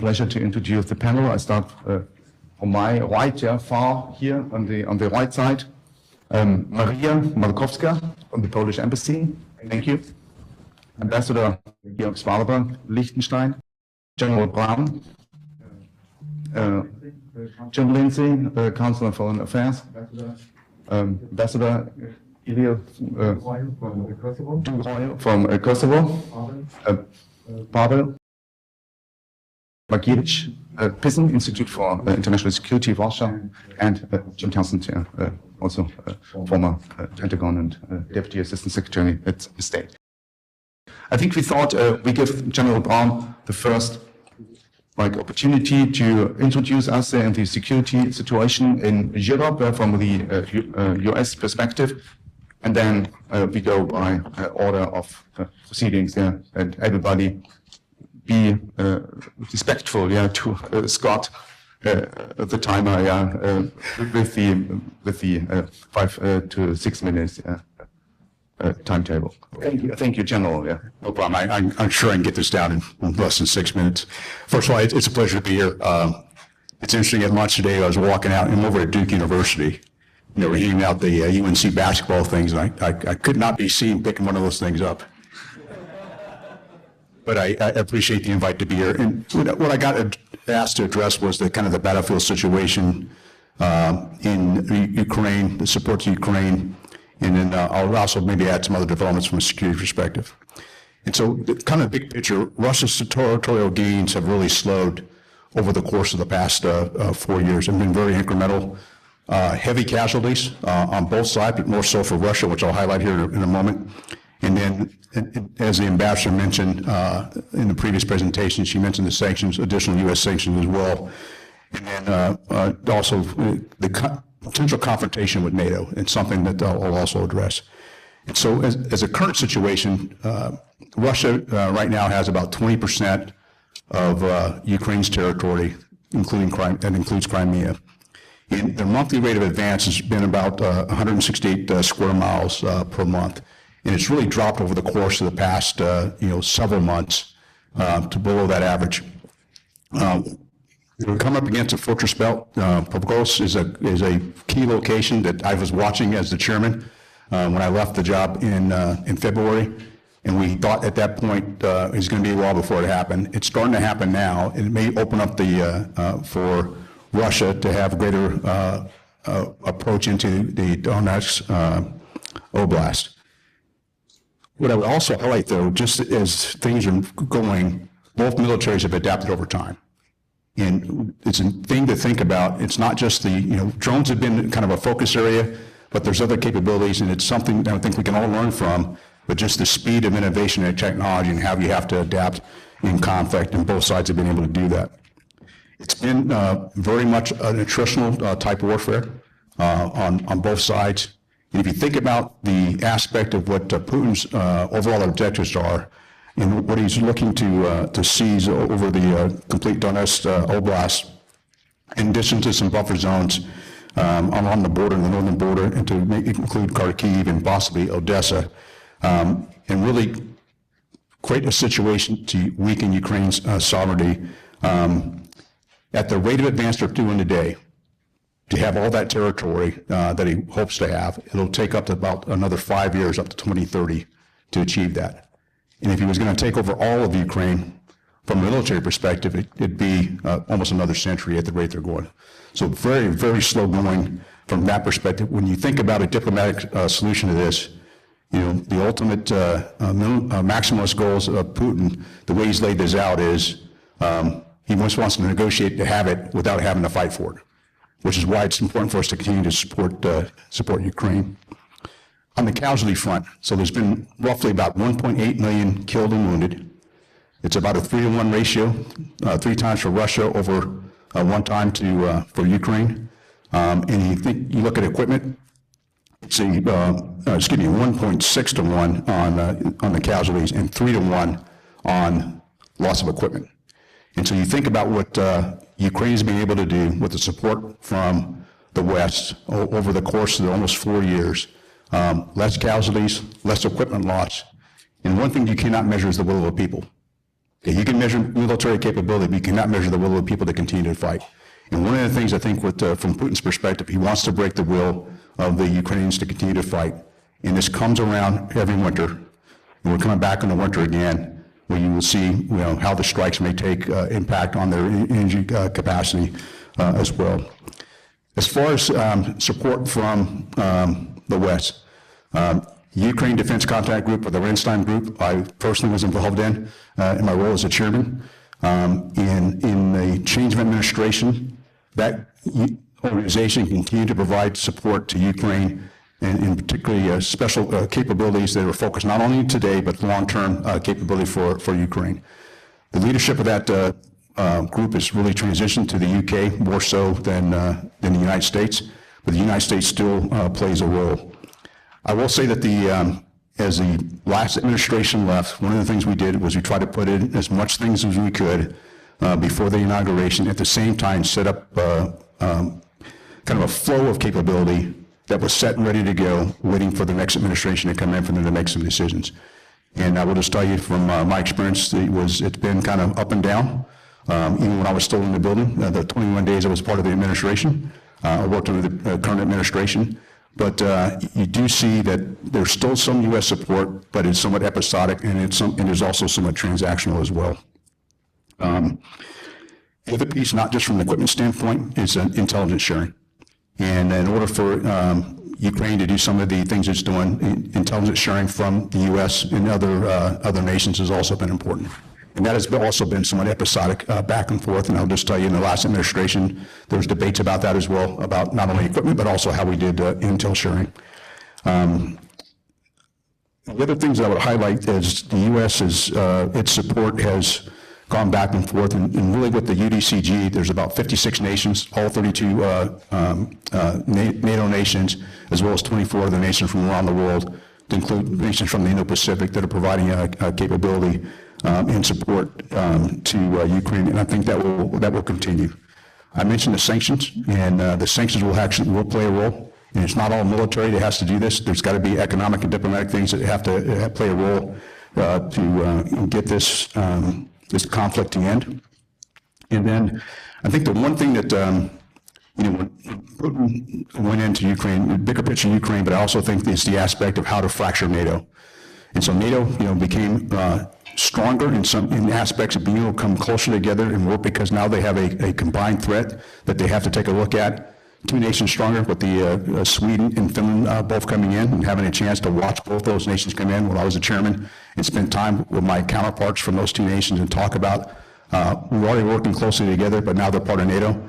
pleasure to introduce the panel. I start on my right, far here on the right side. Maria Markowska from the Polish Embassy. Thank you. Ambassador Georg Sparber, Liechtenstein. General Brown. Jim Lindsay, Council on Foreign Affairs. Ambassador Ilir from Kosovo. Pawel. Markiewicz, PISM, Institute for International Security, Warsaw, and Jim Townsend, also former Pentagon and Deputy Assistant Secretary at State. I think we thought we give General Brown the first opportunity to introduce us in the security situation in Europe from the US perspective, and then we go by order of proceedings there, and everybody be respectful, to Scott, the timer, with the 5 to 6 minutes timetable. Thank you, General. Yeah. No problem. I'm sure I can get this down in less than 6 minutes. First of all, it's a pleasure to be here. It's interesting. At lunch today, I was walking out. I'm over at Duke University. We're handing out the UNC basketball things, and I could not be seen picking one of those things up. But I appreciate the invite to be here. And what I got asked to address was the kind of the battlefield situation in Ukraine, the support to Ukraine, and then I'll also maybe add some other developments from a security perspective. And so, kind of big picture, Russia's territorial gains have really slowed over the course of the past 4 years and been very incremental. Heavy casualties on both sides, but more so for Russia, which I'll highlight here in a moment. And then, as the ambassador mentioned in the previous presentation, she mentioned the sanctions, additional U.S. sanctions as well. And then also the potential confrontation with NATO, and something that I'll also address. And so as a current situation, Russia right now has about 20% of Ukraine's territory, that includes Crimea. And their monthly rate of advance has been about 168 square miles per month. And it's really dropped over the course of the past, several months to below that average. We come up against a fortress belt. Pogos is a key location that I was watching as the chairman when I left the job in February, and we thought at that point it was going to be a while before it happened. It's starting to happen now, and it may open up for Russia to have a greater approach into the Donetsk Oblast. What I would also highlight, though, just as things are going, both militaries have adapted over time. And it's a thing to think about. It's not just drones have been kind of a focus area, but there's other capabilities, and it's something that I think we can all learn from, but just the speed of innovation and technology and how you have to adapt in conflict, and both sides have been able to do that. It's been very much an attritional type warfare on both sides. And if you think about the aspect of what Putin's overall objectives are, and what he's looking to seize over the complete Donetsk Oblast, in addition to some buffer zones along the border, the northern border, and to include Kharkiv and possibly Odessa, and really create a situation to weaken Ukraine's sovereignty. At the rate of advance they're doing today, to have all that territory that he hopes to have, it'll take up to about another 5 years, up to 2030, to achieve that. And if he was going to take over all of Ukraine, from a military perspective, it'd be almost another century at the rate they're going. So very, very slow going from that perspective. When you think about a diplomatic solution to this, the ultimate maximalist goals of Putin, the way he's laid this out is he just wants to negotiate to have it without having to fight for it, which is why it's important for us to continue to support Ukraine. On the casualty front, so there's been roughly about 1.8 million killed and wounded. It's about a 3-to-1 ratio, 3 times for Russia over 1 time for Ukraine. And you look at equipment, it's 1.6 to 1 on the casualties, and 3 to 1 on loss of equipment. And so you think about what Ukraine's been able to do with the support from the West over the course of almost 4 years. Less casualties, less equipment loss. And one thing you cannot measure is the will of the people. You can measure military capability, but you cannot measure the will of the people to continue to fight. And one of the things I think from Putin's perspective, he wants to break the will of the Ukrainians to continue to fight. And this comes around every winter. And we're coming back in the winter again, where you will see how the strikes may take impact on their energy capacity as well. As far as support from the West, Ukraine Defense Contact Group, or the Liechtenstein Group, I personally was involved in my role as a chairman. In the change of administration, that organization continued to provide support to Ukraine, and particularly special capabilities that are focused not only today, but long-term capability for Ukraine. The leadership of that group has really transitioned to the UK more so than the United States, but the United States still plays a role. I will say that as the last administration left, one of the things we did was we tried to put in as much things as we could before the inauguration, at the same time set up kind of a flow of capability that was set and ready to go, waiting for the next administration to come in for them to make some decisions. And I will just tell you from my experience, it's been kind of up and down. Even when I was still in the building, the 21 days I was part of the administration, I worked under the current administration. But you do see that there's still some U.S. support, but it's somewhat episodic, and there's also somewhat transactional as well. The other piece, not just from the equipment standpoint, is intelligence sharing. And in order for Ukraine to do some of the things it's doing, intelligence sharing from the U.S. and other nations has also been important. And that has also been somewhat episodic back and forth. And I'll just tell you, in the last administration, there was debates about that as well, about not only equipment, but also how we did intel sharing. The other things I would highlight is the U.S. its support has gone back and forth, and really with the UDCG, there's about 56 nations, all 32 NATO nations, as well as 24 other nations from around the world, to include nations from the Indo-Pacific that are providing a capability and support to Ukraine, and I think that will continue. I mentioned the sanctions, and the sanctions will play a role. And it's not all military that has to do this. There's got to be economic and diplomatic things that have to play a role to get this conflict to end. And then I think the one thing that when Putin went into Ukraine, the bigger picture of Ukraine, but I also think it's the aspect of how to fracture NATO. And so NATO, became stronger in aspects of being able to come closer together and work, because now they have a combined threat that they have to take a look at. Two nations stronger, with the Sweden and Finland both coming in, and having a chance to watch both those nations come in when I was the chairman, and spend time with my counterparts from those two nations and talk about, we're already working closely together, but now they're part of NATO.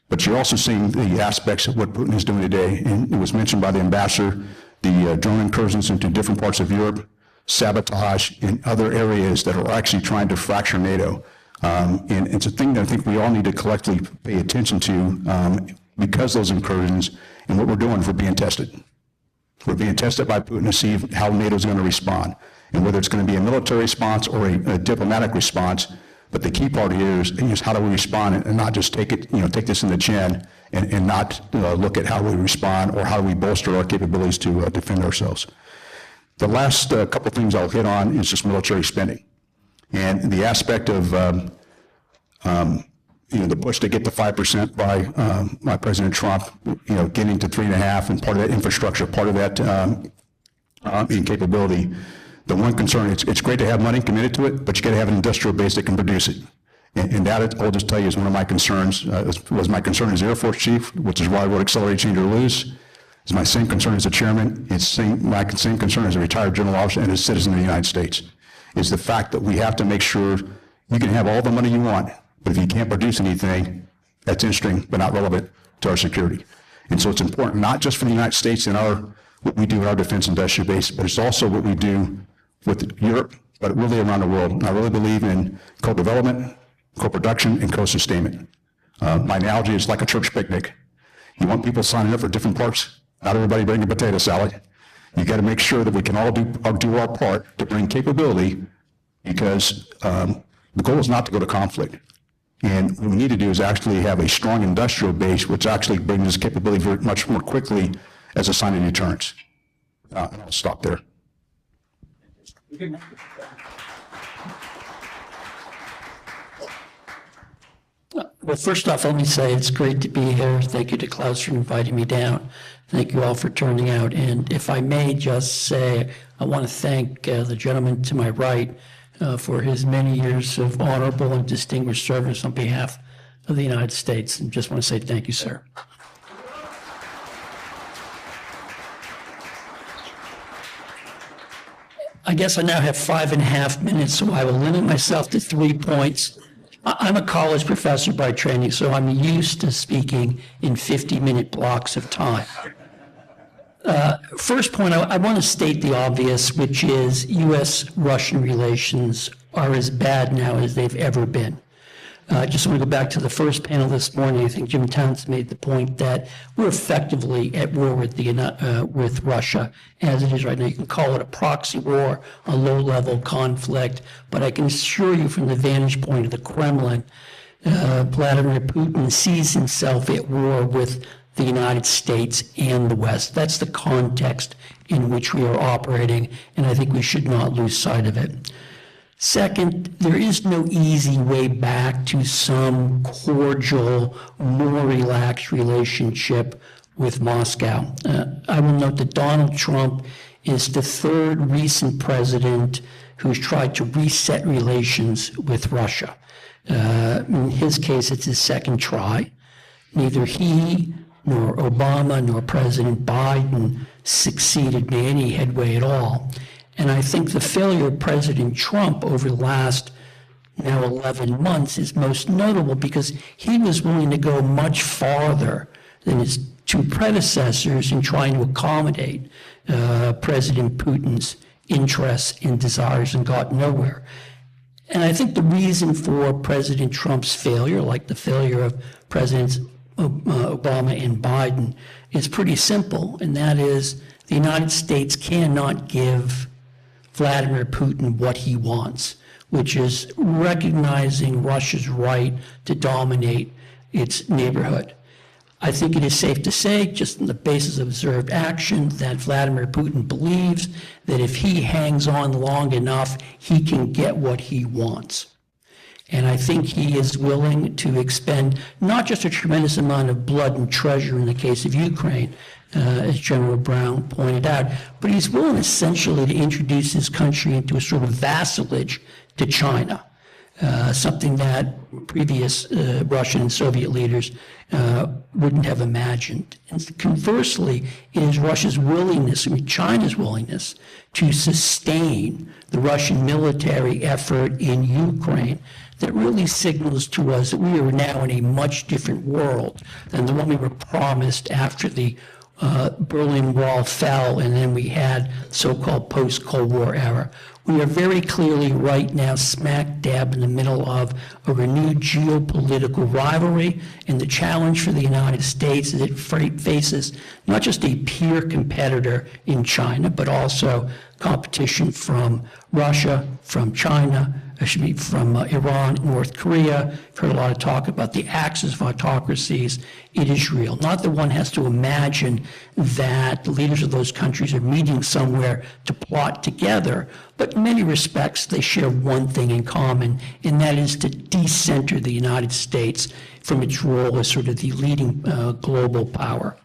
But you're also seeing the aspects of what Putin is doing today, and it was mentioned by the ambassador, the drone incursions into different parts of Europe, sabotage in other areas that are actually trying to fracture NATO. And it's a thing that I think we all need to collectively pay attention to, because those incursions, and what we're doing, we're being tested. We're being tested by Putin to see how NATO is going to respond, and whether it's going to be a military response or a diplomatic response. But the key part here is how do we respond, and not just take this in the chin and not look at how we respond or how we bolster our capabilities to defend ourselves. The last couple things I'll hit on is just military spending, and the aspect of the push to get to 5% by President Trump, getting to 3.5%, and part of that infrastructure, part of that capability. The one concern, it's great to have money committed to it, but you got to have an industrial base that can produce it. And that, I'll just tell you, is one of my concerns. Was my concern as Air Force Chief, which is why I wrote Accelerate, Change, or Lose. It's my same concern as a chairman. It's my same concern as a retired general officer and as a citizen of the United States. Is the fact that we have to make sure you can have all the money you want, but if you can't produce anything, that's interesting, but not relevant to our security. And so it's important, not just for the United States and what we do in our defense industrial base, but it's also what we do with Europe, but really around the world. And I really believe in co-development, co-production, and co-sustainment. My analogy is like a church picnic. You want people signing up for different parts, not everybody bringing potato salad. You got to make sure that we can all do our part to bring capability, because the goal is not to go to conflict. And what we need to do is actually have a strong industrial base, which actually brings capability very much more quickly as a sign of deterrence. And I'll stop there. Well, first off, let me say it's great to be here. Thank you to Klaus for inviting me down. Thank you all for turning out. And if I may just say, I want to thank the gentleman to my right for his many years of honorable and distinguished service on behalf of the United States. And just want to say thank you, sir. I guess I now have 5.5 minutes, so I will limit myself to 3 points. I'm a college professor by training, so I'm used to speaking in 50-minute blocks of time. First point, I want to state the obvious, which is U.S.-Russian relations are as bad now as they've ever been. I just want to go back to the first panel this morning. I think Jim Townsend made the point that we're effectively at war with Russia as it is right now. You can call it a proxy war, a low-level conflict, but I can assure you from the vantage point of the Kremlin, Vladimir Putin sees himself at war with the United States and the West. That's the context in which we are operating, and I think we should not lose sight of it. Second, there is no easy way back to some cordial, more relaxed relationship with Moscow. I will note that Donald Trump is the third recent president who's tried to reset relations with Russia. In his case, it's his second try. Neither he nor Obama nor President Biden succeeded in any headway at all. And I think the failure of President Trump over the last now 11 months is most notable because he was willing to go much farther than his two predecessors in trying to accommodate President Putin's interests and desires and got nowhere. And I think the reason for President Trump's failure, like the failure of Presidents Obama and Biden, is pretty simple, and that is the United States cannot give Vladimir Putin what he wants, which is recognizing Russia's right to dominate its neighborhood. I think it is safe to say, just on the basis of observed action, that Vladimir Putin believes that if he hangs on long enough, he can get what he wants. And I think he is willing to expend not just a tremendous amount of blood and treasure in the case of Ukraine, as General Brown pointed out, but he's willing essentially to introduce his country into a sort of vassalage to China, something that previous Russian and Soviet leaders wouldn't have imagined. And conversely, it is Russia's willingness, China's willingness, to sustain the Russian military effort in Ukraine that really signals to us that we are now in a much different world than the one we were promised after the Berlin Wall fell, and then we had so-called post-Cold War era. We are very clearly right now smack dab in the middle of a renewed geopolitical rivalry, and the challenge for the United States is it faces not just a peer competitor in China, but also competition from Russia, from China, from Iran, North Korea. I've heard a lot of talk about the axis of autocracies. It is real. Not that one has to imagine that the leaders of those countries are meeting somewhere to plot together, but in many respects, they share one thing in common, and that is to decenter the United States from its role as sort of the leading global power.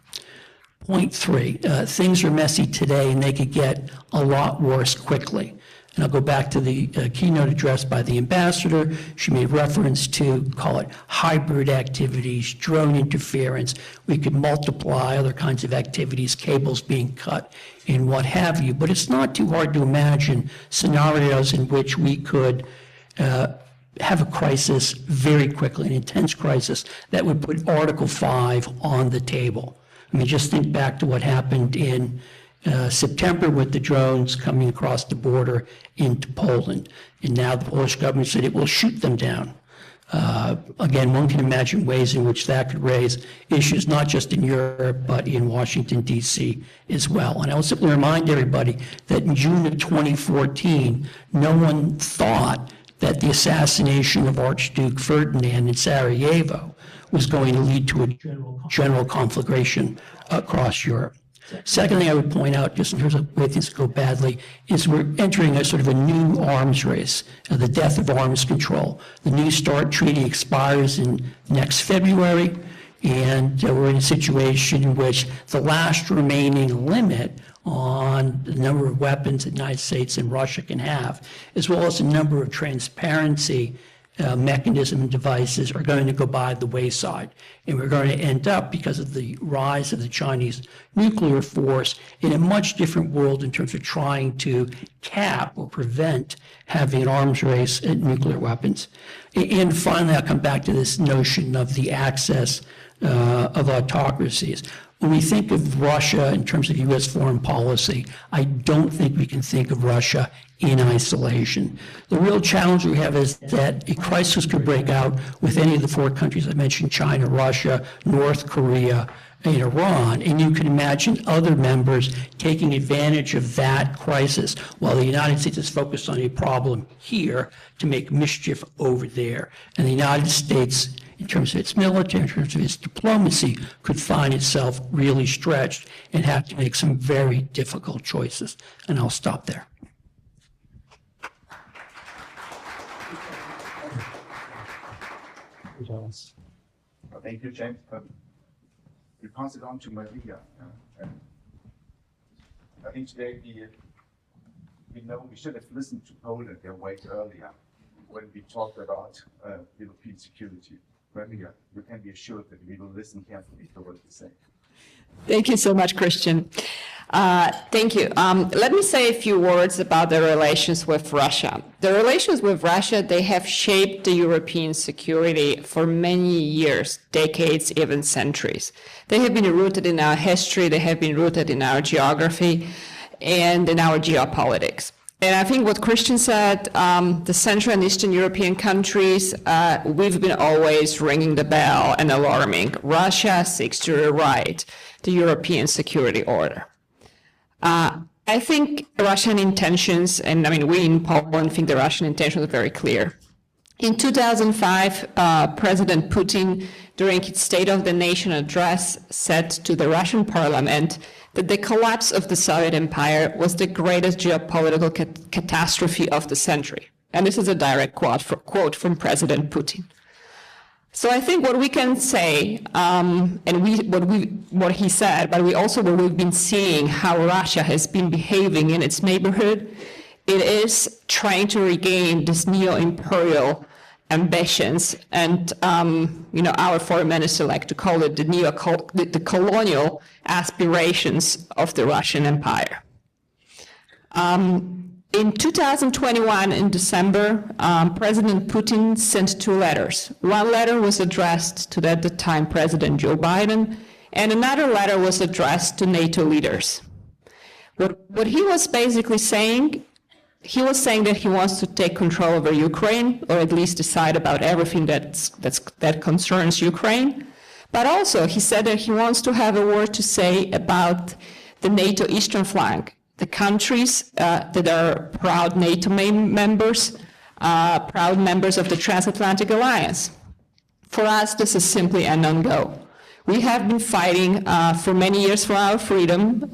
Point three, things are messy today, and they could get a lot worse quickly. And I'll go back to the keynote address by the ambassador. She made reference to, call it hybrid activities, drone interference. We could multiply other kinds of activities, cables being cut, and what have you. But it's not too hard to imagine scenarios in which we could have a crisis very quickly, an intense crisis that would put Article 5 on the table. I mean, just think back to what happened in September with the drones coming across the border into Poland. And now the Polish government said it will shoot them down. Again, one can imagine ways in which that could raise issues not just in Europe, but in Washington, D.C. as well. And I will simply remind everybody that in June of 2014, no one thought that the assassination of Archduke Ferdinand in Sarajevo was going to lead to a general conflagration across Europe. Second thing I would point out, just in terms of where things go badly, is we're entering a sort of a new arms race, the death of arms control. The New START treaty expires in next February, and we're in a situation in which the last remaining limit on the number of weapons the United States and Russia can have, as well as a number of transparency mechanism and devices are going to go by the wayside. And we're going to end up, because of the rise of the Chinese nuclear force, in a much different world in terms of trying to cap or prevent having an arms race at nuclear weapons. And finally, I'll come back to this notion of the access of autocracies. When we think of Russia in terms of U.S. foreign policy, I don't think we can think of Russia in isolation. The real challenge we have is that a crisis could break out with any of the four countries I mentioned, China, Russia, North Korea, and Iran, and you can imagine other members taking advantage of that crisis while the United States is focused on a problem here to make mischief over there. And the United States, in terms of its military, in terms of its diplomacy, could find itself really stretched and have to make some very difficult choices. And I'll stop there. Thank you, James. We pass it on to Maria. I think today we know we should have listened to Poland way earlier when we talked about European security. Maria, you can be assured that we will listen carefully to what you say. Thank you so much, Christian. Thank you. Let me say a few words about the relations with Russia. The relations with Russia, they have shaped the European security for many years, decades, even centuries. They have been rooted in our history, they have been rooted in our geography and in our geopolitics. And I think what Christian said, the Central and Eastern European countries, we've been always ringing the bell and alarming. Russia seeks to rewrite the European security order. I think Russian intentions, and I mean, we in Poland think the Russian intentions are very clear. In 2005, President Putin, during his State of the Nation address, said to the Russian parliament that the collapse of the Soviet Empire was the greatest geopolitical catastrophe of the century. And this is a direct quote from President Putin. So I think what we can say, what he said, but what we've been seeing how Russia has been behaving in its neighborhood, it is trying to regain this neo-imperial ambitions, and our foreign minister like to call it the colonial aspirations of the Russian Empire. In 2021, in December, President Putin sent two letters. One letter was addressed to, at the time, President Joe Biden, and another letter was addressed to NATO leaders. What he was basically saying, he was saying that he wants to take control over Ukraine, or at least decide about everything that concerns Ukraine. But also, he said that he wants to have a word to say about the NATO eastern flank, the countries that are proud NATO members, proud members of the Transatlantic Alliance. For us, this is simply a no-go. We have been fighting for many years for our freedom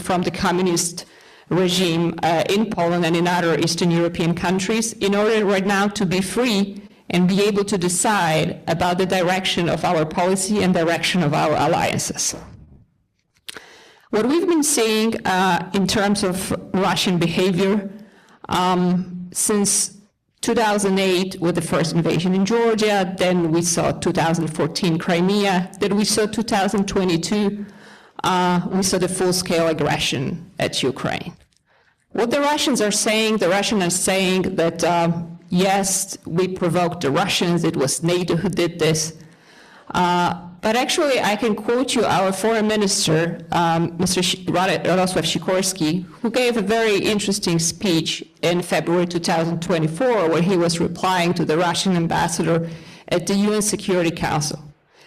from the communist regime in Poland and in other Eastern European countries in order right now to be free and be able to decide about the direction of our policy and direction of our alliances. What we've been seeing in terms of Russian behavior since 2008 with the first invasion in Georgia, then we saw 2014 Crimea, then we saw 2022, we saw the full-scale aggression at Ukraine. What the Russians are saying that yes, we provoked the Russians, it was NATO who did this. But actually, I can quote you our foreign minister, Mr. Radosław Sikorski, who gave a very interesting speech in February 2024, where he was replying to the Russian ambassador at the UN Security Council.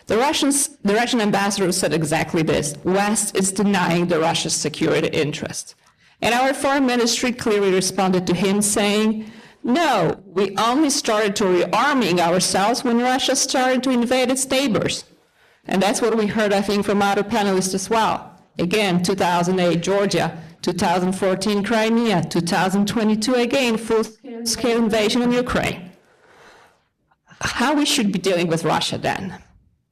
The Russian ambassador said exactly this: West is denying the Russia's security interest. And our foreign ministry clearly responded to him saying, no, we only started to rearming ourselves when Russia started to invade its neighbors. And that's what we heard, I think, from other panelists as well. Again, 2008, Georgia. 2014, Crimea. 2022, again, full-scale invasion of Ukraine. How we should be dealing with Russia then?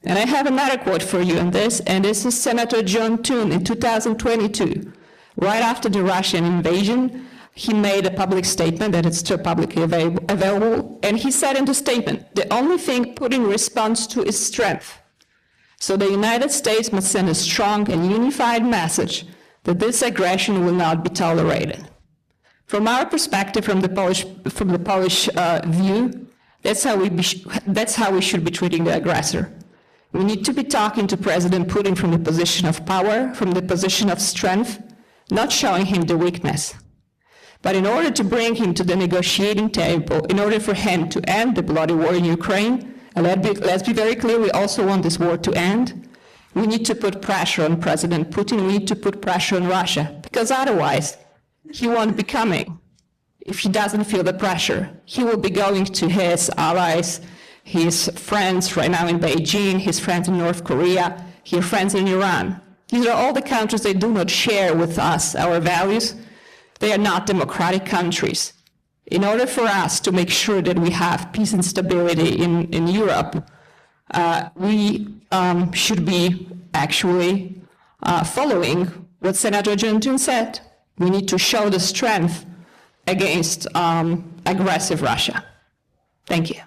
And I have another quote for you on this, and this is Senator John Toon in 2022. Right after the Russian invasion, he made a public statement that is still publicly available, and he said in the statement, the only thing Putin responds to is strength. So the United States must send a strong and unified message that this aggression will not be tolerated. From our perspective, from the Polish view, that's how we should be treating the aggressor. We need to be talking to President Putin from the position of power, from the position of strength, not showing him the weakness. But in order to bring him to the negotiating table, in order for him to end the bloody war in Ukraine, and let's be very clear, we also want this war to end, we need to put pressure on President Putin, we need to put pressure on Russia, because otherwise he won't be coming. If he doesn't feel the pressure, he will be going to his allies, his friends right now in Beijing, his friends in North Korea, his friends in Iran. These are all the countries that do not share with us our values. They are not democratic countries. In order for us to make sure that we have peace and stability in Europe, we should be actually following what Senator John Toon said. We need to show the strength against aggressive Russia. Thank you.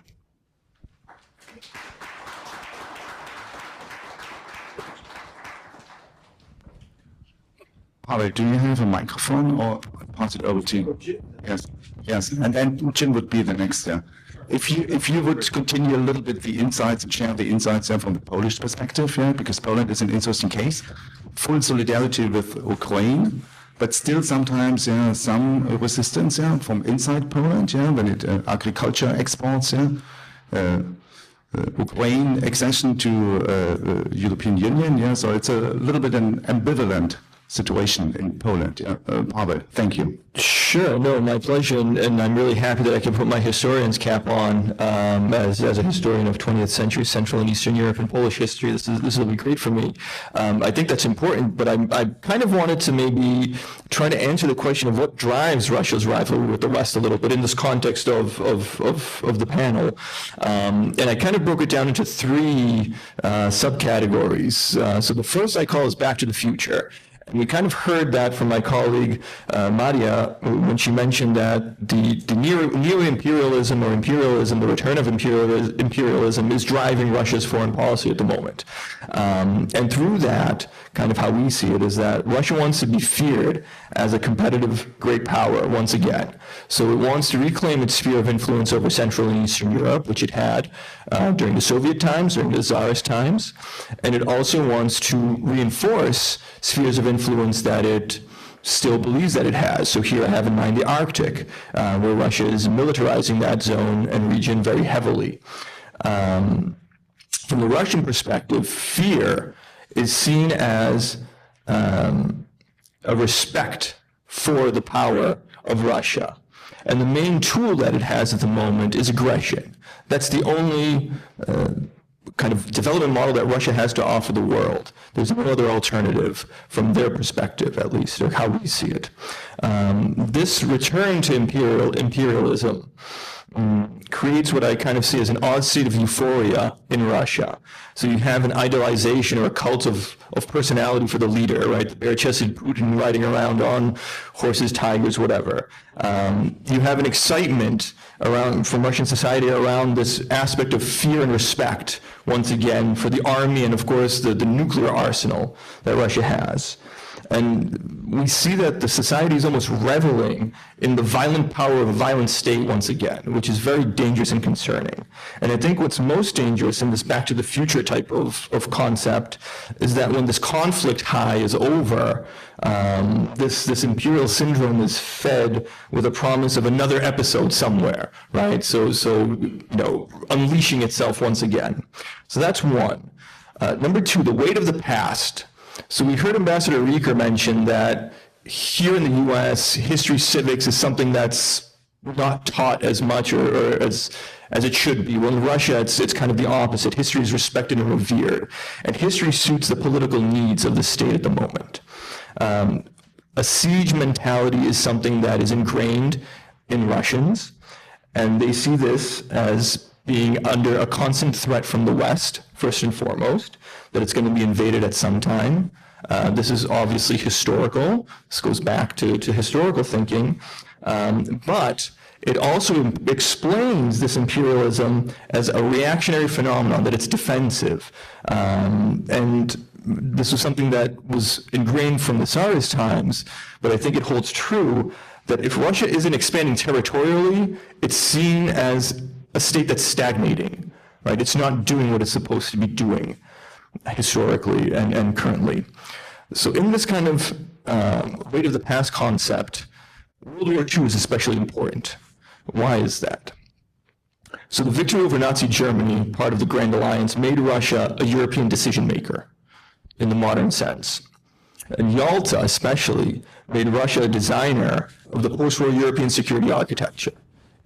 Pawel, do you have a microphone or pass it over to you? Yes, yes, and then Jim would be the next. If you would continue a little bit the insights and share the insights from the Polish perspective, because Poland is an interesting case. Full solidarity with Ukraine, but still sometimes some resistance from inside Poland when it agriculture exports. Ukraine accession to European Union, so it's a little bit an ambivalent situation in Poland. Norbert, thank you. Sure, no, my pleasure, and I'm really happy that I can put my historian's cap on as a historian of 20th century Central and Eastern Europe and Polish history. This will be great for me. I think that's important, but I kind of wanted to maybe try to answer the question of what drives Russia's rivalry with the West a little bit in this context of the panel. And I kind of broke it down into three subcategories. So the first I call is back to the future. And we kind of heard that from my colleague Maria when she mentioned that the neo-imperialism or imperialism, the return of imperialism is driving Russia's foreign policy at the moment. And through that, kind of how we see it is that Russia wants to be feared as a competitive great power once again. So it wants to reclaim its sphere of influence over Central and Eastern Europe, which it had during the Soviet times, during the Tsarist times. And it also wants to reinforce spheres of influence that it still believes that it has. So here I have in mind the Arctic, where Russia is militarizing that zone and region very heavily. From the Russian perspective, fear is seen as a respect for the power of Russia. And the main tool that it has at the moment is aggression. That's the only kind of development model that Russia has to offer the world. There's no other alternative from their perspective, at least, or how we see it. This return to imperialism creates what I kind of see as an odd state of euphoria in Russia. So you have an idolization or a cult of personality for the leader, right? The bare-chested Putin riding around on horses, tigers, whatever. You have an excitement from Russian society around this aspect of fear and respect, once again, for the army and, of course, the nuclear arsenal that Russia has. And we see that the society is almost reveling in the violent power of a violent state once again, which is very dangerous and concerning. And I think what's most dangerous in this back to the future type of concept is that when this conflict high is over, this imperial syndrome is fed with a promise of another episode somewhere, right? So unleashing itself once again. So that's one. Number two, the weight of the past. So we heard Ambassador Rieker mention that here in the U.S., history civics is something that's not taught as much or as it should be. Well, in Russia, it's kind of the opposite. History is respected and revered. And history suits the political needs of the state at the moment. A siege mentality is something that is ingrained in Russians, and they see this as being under a constant threat from the West, first and foremost, that it's going to be invaded at some time. This is obviously historical. This goes back to historical thinking, but it also explains this imperialism as a reactionary phenomenon, that it's defensive. And this was something that was ingrained from the Tsarist times, but I think it holds true that if Russia isn't expanding territorially, it's seen as a state that's stagnating, right? It's not doing what it's supposed to be doing historically and currently. So in this kind of weight of the past concept, World War II is especially important. Why is that? So the victory over Nazi Germany, part of the Grand Alliance, made Russia a European decision maker in the modern sense. And Yalta especially made Russia a designer of the post-war European security architecture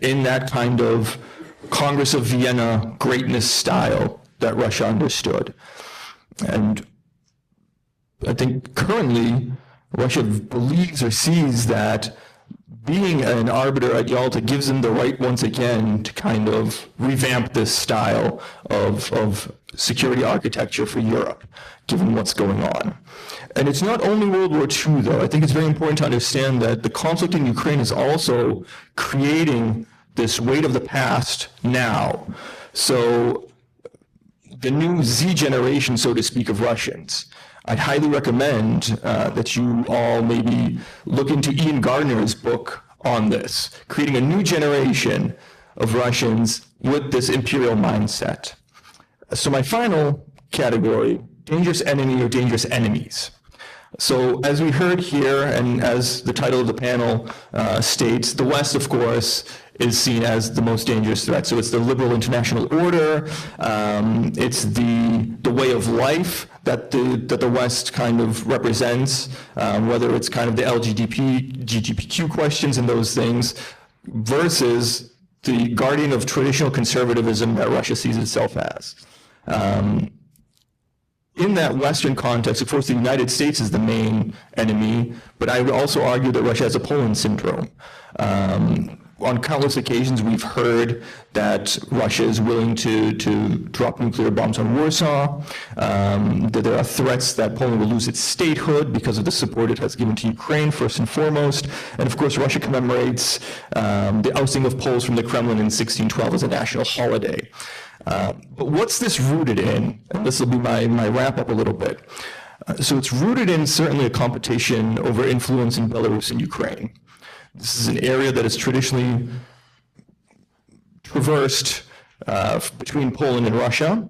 in that kind of Congress of Vienna greatness style that Russia understood. And I think currently Russia believes or sees that being an arbiter at Yalta gives them the right once again to kind of revamp this style of security architecture for Europe, given what's going on. And it's not only World War II, though. I think it's very important to understand that the conflict in Ukraine is also creating this weight of the past now. So the new Z generation, so to speak, of Russians, I'd highly recommend that you all maybe look into Ian Gardner's book on this, creating a new generation of Russians with this imperial mindset. So my final category, dangerous enemy or dangerous enemies. So as we heard here, and as the title of the panel states, the West, of course, is seen as the most dangerous threat. So it's the liberal international order, it's the way of life that the West kind of represents, whether it's kind of the LGBTQ questions and those things, versus the guardian of traditional conservatism that Russia sees itself as. In that Western context, of course, the United States is the main enemy, but I would also argue that Russia has a Poland syndrome. On countless occasions, we've heard that Russia is willing to drop nuclear bombs on Warsaw, that there are threats that Poland will lose its statehood because of the support it has given to Ukraine, first and foremost. And of course, Russia commemorates the ousting of Poles from the Kremlin in 1612 as a national holiday. But what's this rooted in? And this will be my wrap up a little bit. So it's rooted in certainly a competition over influence in Belarus and Ukraine. This is an area that is traditionally traversed between Poland and Russia.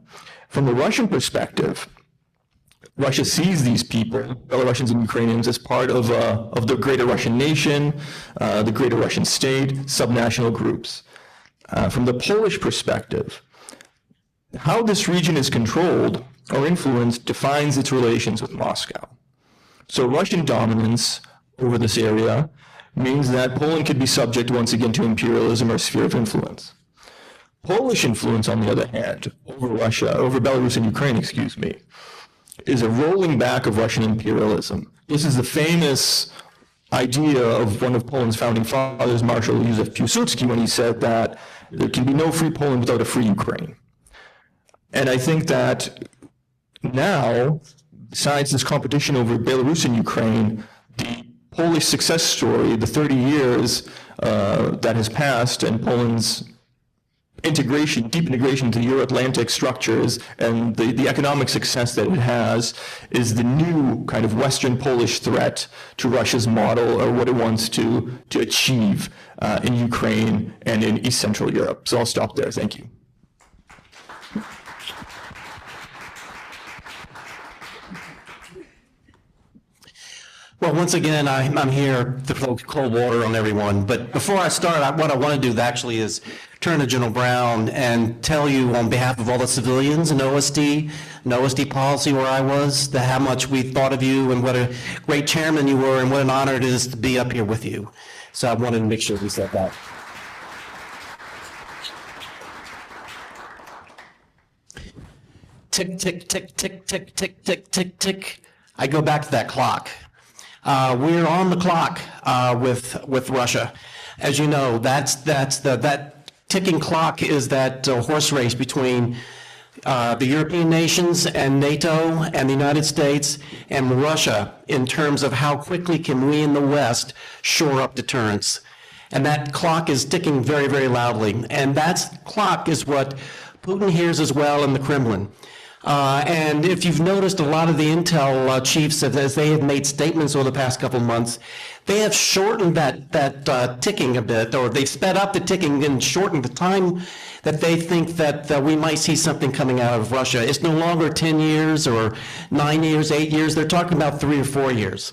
From the Russian perspective, Russia sees these people, Belarusians and Ukrainians, as part of the greater Russian nation, the greater Russian state, subnational groups. From the Polish perspective, how this region is controlled or influenced defines its relations with Moscow. So Russian dominance over this area means that Poland could be subject once again to imperialism or sphere of influence. Polish influence, on the other hand, over Belarus and Ukraine, is a rolling back of Russian imperialism. This is the famous idea of one of Poland's founding fathers, Marshal Józef Piłsudski, when he said that there can be no free Poland without a free Ukraine. And I think that now, besides this competition over Belarus and Ukraine, the Polish success story, the 30 years that has passed, and Poland's integration, deep integration into the Euro-Atlantic structures, and the economic success that it has, is the new kind of Western Polish threat to Russia's model, or what it wants to achieve in Ukraine and in East Central Europe. So I'll stop there. Thank you. Well, once again, I'm here to throw cold water on everyone. But before I start, what I want to do actually is turn to General Brown and tell you on behalf of all the civilians in OSD policy where I was, how much we thought of you and what a great chairman you were and what an honor it is to be up here with you. So I wanted to make sure we said that. Tick, tick, tick, tick, tick, tick, tick, tick, tick. I go back to that clock. We're on the clock with Russia. As you know, that ticking clock is that horse race between the European nations and NATO and the United States and Russia in terms of how quickly can we in the West shore up deterrence. And that clock is ticking very, very loudly. And that clock is what Putin hears as well in the Kremlin. And if you've noticed, a lot of the intel chiefs, as they have made statements over the past couple of months, they have shortened that ticking a bit, or they've sped up the ticking and shortened the time that they think that we might see something coming out of Russia. It's no longer 10 years or 9 years, 8 years. They're talking about 3 or 4 years.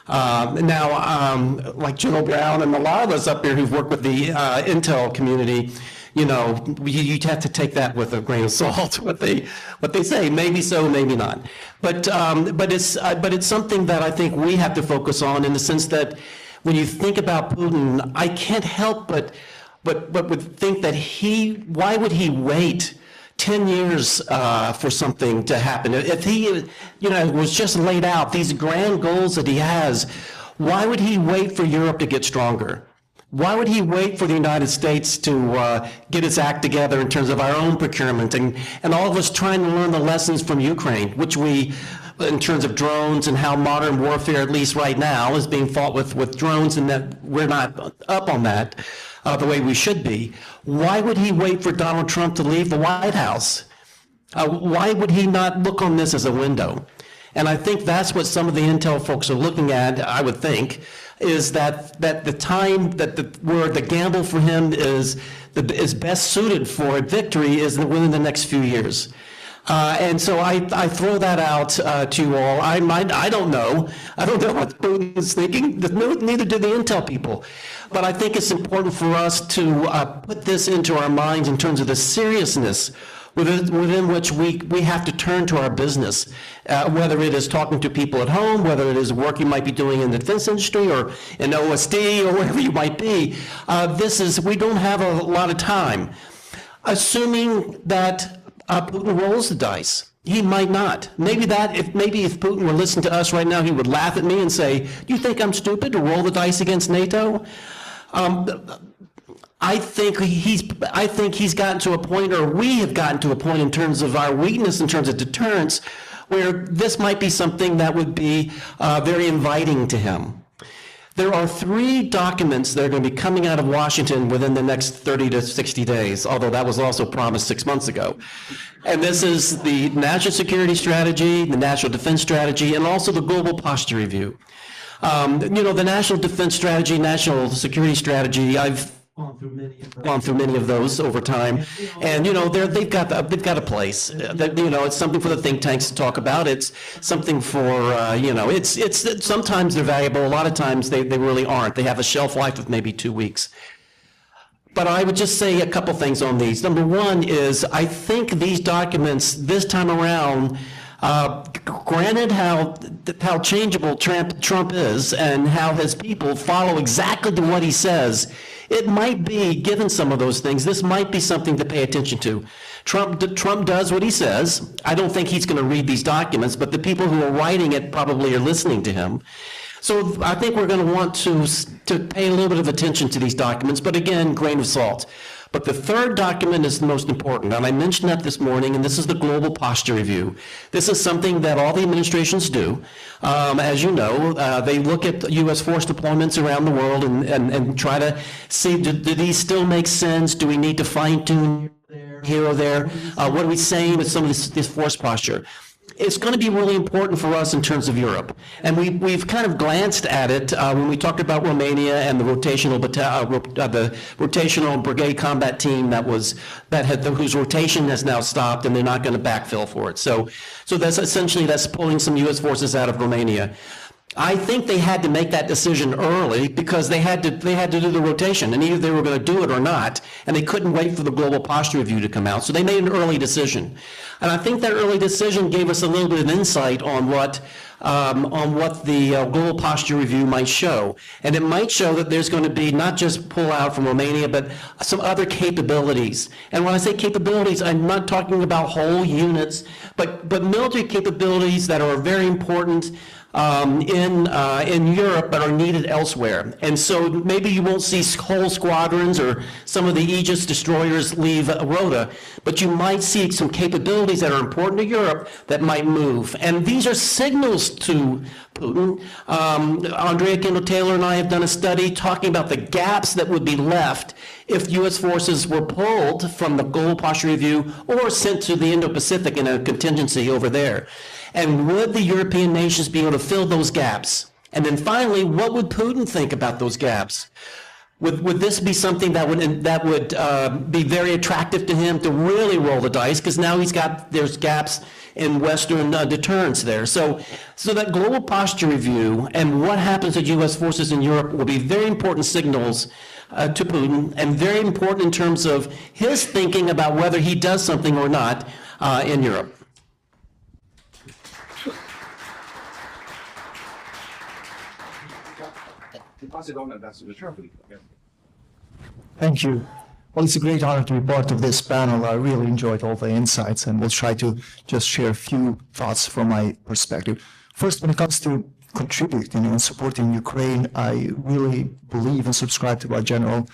Now, like General Brown and a lot of us up here who've worked with the intel community, you know, you have to take that with a grain of salt. What they say, maybe so, maybe not. But it's something that I think we have to focus on, in the sense that when you think about Putin, I can't help but would think that why would he wait 10 years for something to happen? If he, you know, was just laid out these grand goals that he has, why would he wait for Europe to get stronger? Why would he wait for the United States to get its act together in terms of our own procurement, and all of us trying to learn the lessons from Ukraine, which we, in terms of drones and how modern warfare, at least right now, is being fought with drones, and that we're not up on that the way we should be. Why would he wait for Donald Trump to leave the White House? Why would he not look on this as a window? And I think that's what some of the intel folks are looking at, I would think, is that the time where the gamble for him is best suited for a victory is within the next few years. And so I throw that out to you all. I don't know. I don't know what Putin is thinking. Neither do the intel people. But I think it's important for us to put this into our minds in terms of the seriousness within which we have to turn to our business, whether it is talking to people at home, whether it is work you might be doing in the defense industry or in OSD or wherever you might be. We don't have a lot of time. Assuming that Putin rolls the dice. He might not. Maybe if Putin were listening to us right now, he would laugh at me and say, "Do you think I'm stupid to roll the dice against NATO?" I think he's gotten to a point, or we have gotten to a point in terms of our weakness, in terms of deterrence, where this might be something that would be very inviting to him. There are 3 documents that are going to be coming out of Washington within the next 30 to 60 days, although that was also promised 6 months ago. And this is the National Security Strategy, the National Defense Strategy, and also the Global Posture Review. You know, the National Defense Strategy, National Security Strategy, I've gone through many of those over time, and you know they've got a place. You know, it's something for the think tanks to talk about. It's something for you know, it's sometimes they're valuable. A lot of times they really aren't. They have a shelf life of maybe 2 weeks. But I would just say a couple things on these. Number one is, I think these documents this time around, granted how changeable Trump is and how his people follow exactly to what he says, it might be, given some of those things, this might be something to pay attention to. Trump does what he says. I don't think he's going to read these documents, but the people who are writing it probably are listening to him. So I think we're going to want to pay a little bit of attention to these documents, but again, grain of salt. But the third document is the most important, and I mentioned that this morning, and this is the Global Posture Review. This is something that all the administrations do. As you know, they look at U.S. force deployments around the world and try to see, do these still make sense? Do we need to fine-tune here or there? What are we saying with some of this force posture? It's going to be really important for us in terms of Europe. And we've kind of glanced at it when we talked about Romania and the rotational brigade combat team whose rotation has now stopped, and they're not going to backfill for it. So that's pulling some U.S. forces out of Romania. I think they had to make that decision early because they had to do the rotation, and either they were going to do it or not, and they couldn't wait for the Global Posture Review to come out. So they made an early decision, and I think that early decision gave us a little bit of insight on what the Global Posture Review might show, and it might show that there's going to be not just pull out from Romania, but some other capabilities. And when I say capabilities, I'm not talking about whole units, but military capabilities that are very important. in Europe but are needed elsewhere. And so maybe you won't see whole squadrons or some of the Aegis destroyers leave Rota, but you might see some capabilities that are important to Europe that might move. And these are signals to Putin. Andrea Kendall-Taylor and I have done a study talking about the gaps that would be left if U.S. forces were pulled from the Global Posture Review or sent to the Indo-Pacific in a contingency over there. And would the European nations be able to fill those gaps? And then finally, what would Putin think about those gaps? Would this be something that would be very attractive to him to really roll the dice? Because now there's gaps in Western deterrence there. So that global posture review and what happens to U.S. forces in Europe will be very important signals to Putin and very important in terms of his thinking about whether he does something or not in Europe. Thank you. Well, it's a great honor to be part of this panel. I really enjoyed all the insights, and we'll try to just share a few thoughts from my perspective. First, when it comes to contributing and supporting Ukraine, I really believe and subscribe to what General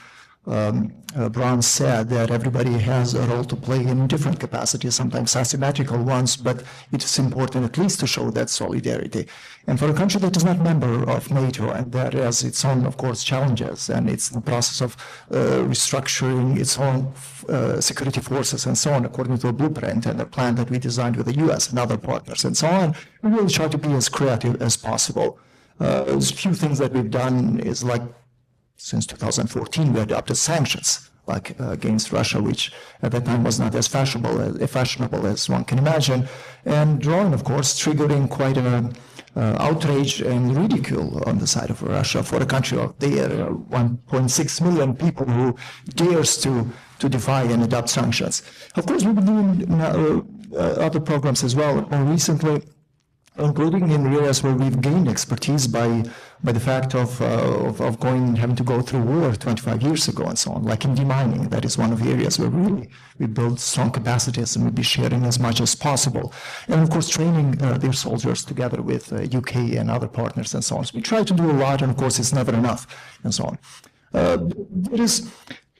Brown said, that everybody has a role to play in different capacities, sometimes asymmetrical ones, but it is important at least to show that solidarity. And for a country that is not a member of NATO and that has its own, of course, challenges, and it's in the process of restructuring its own security forces and so on, according to a blueprint and a plan that we designed with the US and other partners and so on, we really try to be as creative as possible. There's a few things that we've done is like, since 2014, we adopted sanctions like against Russia, which at that time was not as fashionable as one can imagine, and drawing, of course, triggering quite an outrage and ridicule on the side of Russia for a country of their 1.6 million people who dares to defy and adopt sanctions. Of course, we've been doing other programs as well. More recently, including in areas where we've gained expertise by the fact of having to go through war 25 years ago and so on, like in demining. That is one of the areas where really we build strong capacities and we'll be sharing as much as possible. And of course, training their soldiers together with UK and other partners and so on. So we try to do a lot, and of course, it's never enough and so on. There is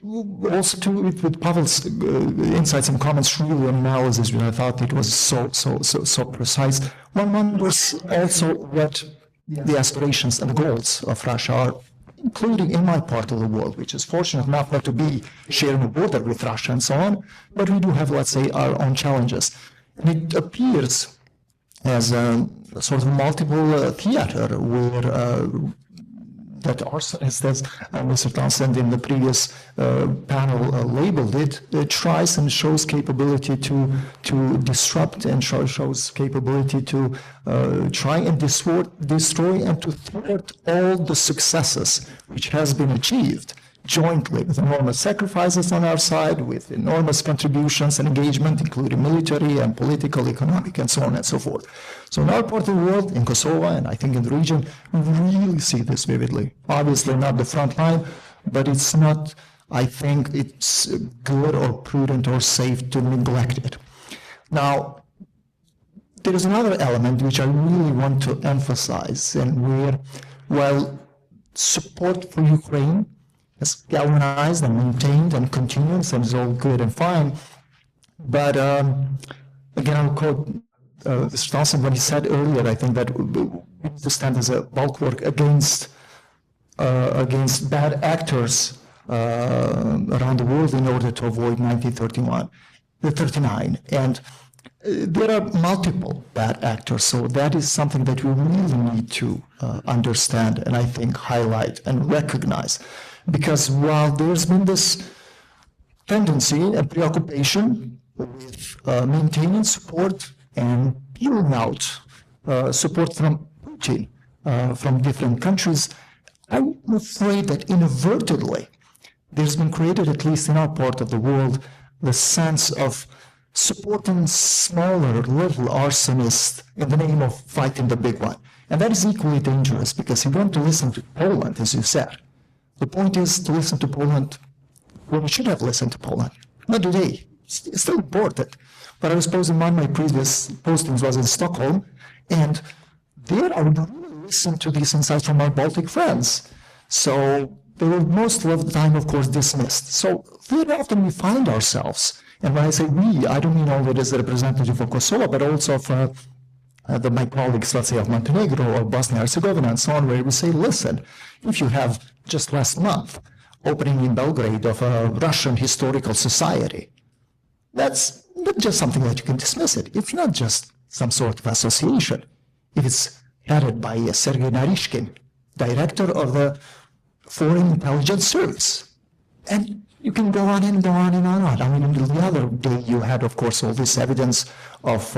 also with Pawel's insights and comments, really analysis, I thought it was so precise. One wonders also what the aspirations and the goals of Russia are, including in my part of the world, which is fortunate enough not to be sharing a border with Russia and so on, but we do have, let's say, our own challenges. And it appears as a sort of multiple theater where that arsenal, as Mr. Townsend in the previous panel labeled it, it tries and shows capability to disrupt and shows capability to try and destroy and to thwart all the successes which has been achieved jointly with enormous sacrifices on our side, with enormous contributions and engagement, including military and political, economic, and so on and so forth. So in our part of the world, in Kosovo, and I think in the region, we really see this vividly. Obviously not the front line, but it's not, I think it's good or prudent or safe to neglect it. Now, there is another element which I really want to emphasize, and where, while support for Ukraine is galvanized and maintained and continues, and is all good and fine. But again, I'll quote Mr. Townsend when he said earlier, I think that we need to stand as a bulwark against bad actors around the world in order to avoid 1939. And there are multiple bad actors, so that is something that we really need to understand and I think highlight and recognize. Because while there's been this tendency and preoccupation with maintaining support and peeling out support from Putin from different countries, I'm afraid that inadvertently there's been created, at least in our part of the world, the sense of supporting smaller little arsonists in the name of fighting the big one. And that is equally dangerous, because you want to listen to Poland, as you said. The point is to listen to Poland when we should have listened to Poland. Not today. It's still important. But I was supposing one of my previous postings was in Stockholm, and there I would really listen to these insights from my Baltic friends. So they were most of the time, of course, dismissed. So very often we find ourselves, and when I say we, I don't mean only as a representative of Kosovo, but also of my colleagues, let's say, of Montenegro or Bosnia-Herzegovina and so on, where we say, listen, if you have just last month opening in Belgrade of a Russian historical society, that's not just something that you can dismiss it. It's not just some sort of association. If it's headed by Sergei Narishkin, director of the Foreign Intelligence Service. And you can go on and go on and on. I mean, the other day you had, of course, all this evidence of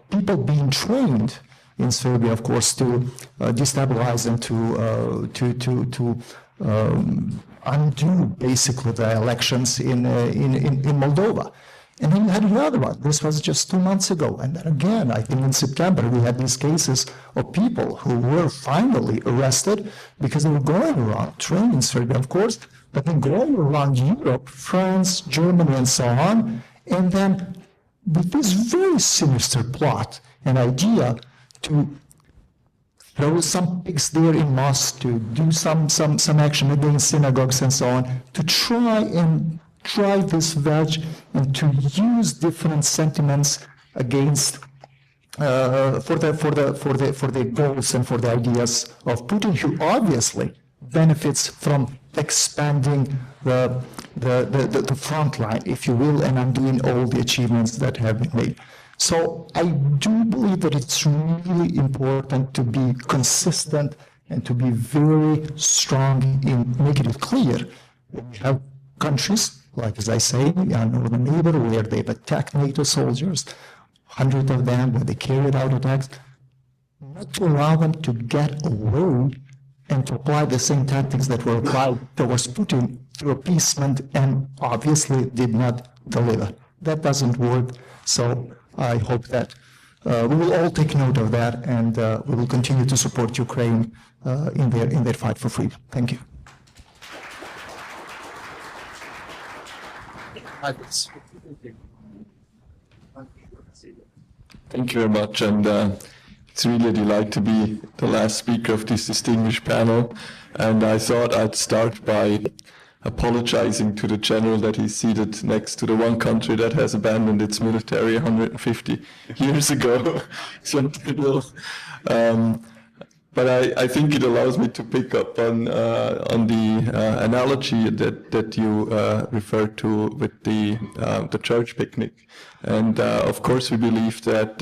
people being trained in Serbia, of course, to destabilize and to undo basically the elections in Moldova. And then you had another one. This was just 2 months ago. And then again, I think in September, we had these cases of people who were finally arrested because they were going around, trained in Serbia, of course, but then going around Europe, France, Germany, and so on. And then with this very sinister plot and idea to throw some pigs there in mosques, to do some action against synagogues and so on, to try and drive this wedge and to use different sentiments against for the goals and for the ideas of Putin, who obviously benefits from expanding the front line, if you will, and undoing all the achievements that have been made. So I do believe that it's really important to be consistent and to be very strong in making it clear that we have countries, like as I say, our northern neighbor, where they've attacked NATO soldiers, hundreds of them, where they carried out attacks, not to allow them to get away and to apply the same tactics that were applied towards Putin through appeasement and obviously did not deliver. That doesn't work. So I hope that we will all take note of that, and we will continue to support Ukraine in their fight for freedom. Thank you. Thank you very much, and it's really a delight to be the last speaker of this distinguished panel. And I thought I'd start by apologizing to the general that he's seated next to the one country that has abandoned its military 150 years ago. But I think it allows me to pick up on the analogy that you referred to with the church picnic. And of course we believe that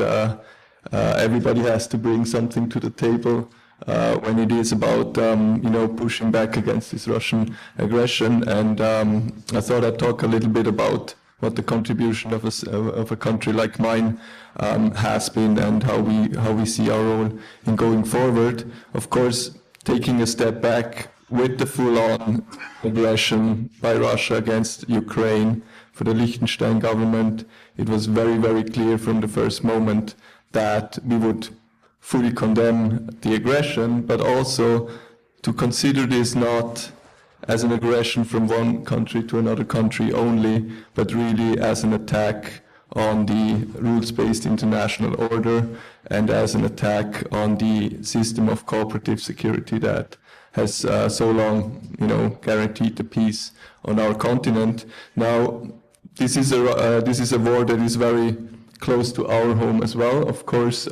everybody has to bring something to the table when it is about pushing back against this Russian aggression. And I thought I'd talk a little bit about what the contribution of a country like mine has been, and how we see our role in going forward. Of course, taking a step back with the full-on aggression by Russia against Ukraine for the Liechtenstein government, it was very, very clear from the first moment that we would fully condemn the aggression, but also to consider this not as an aggression from one country to another country only, but really as an attack on the rules-based international order and as an attack on the system of cooperative security that has so long, guaranteed the peace on our continent. Now, this is a war that is very close to our home as well. Of course,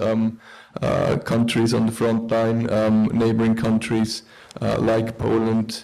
countries on the front line, neighboring countries like Poland,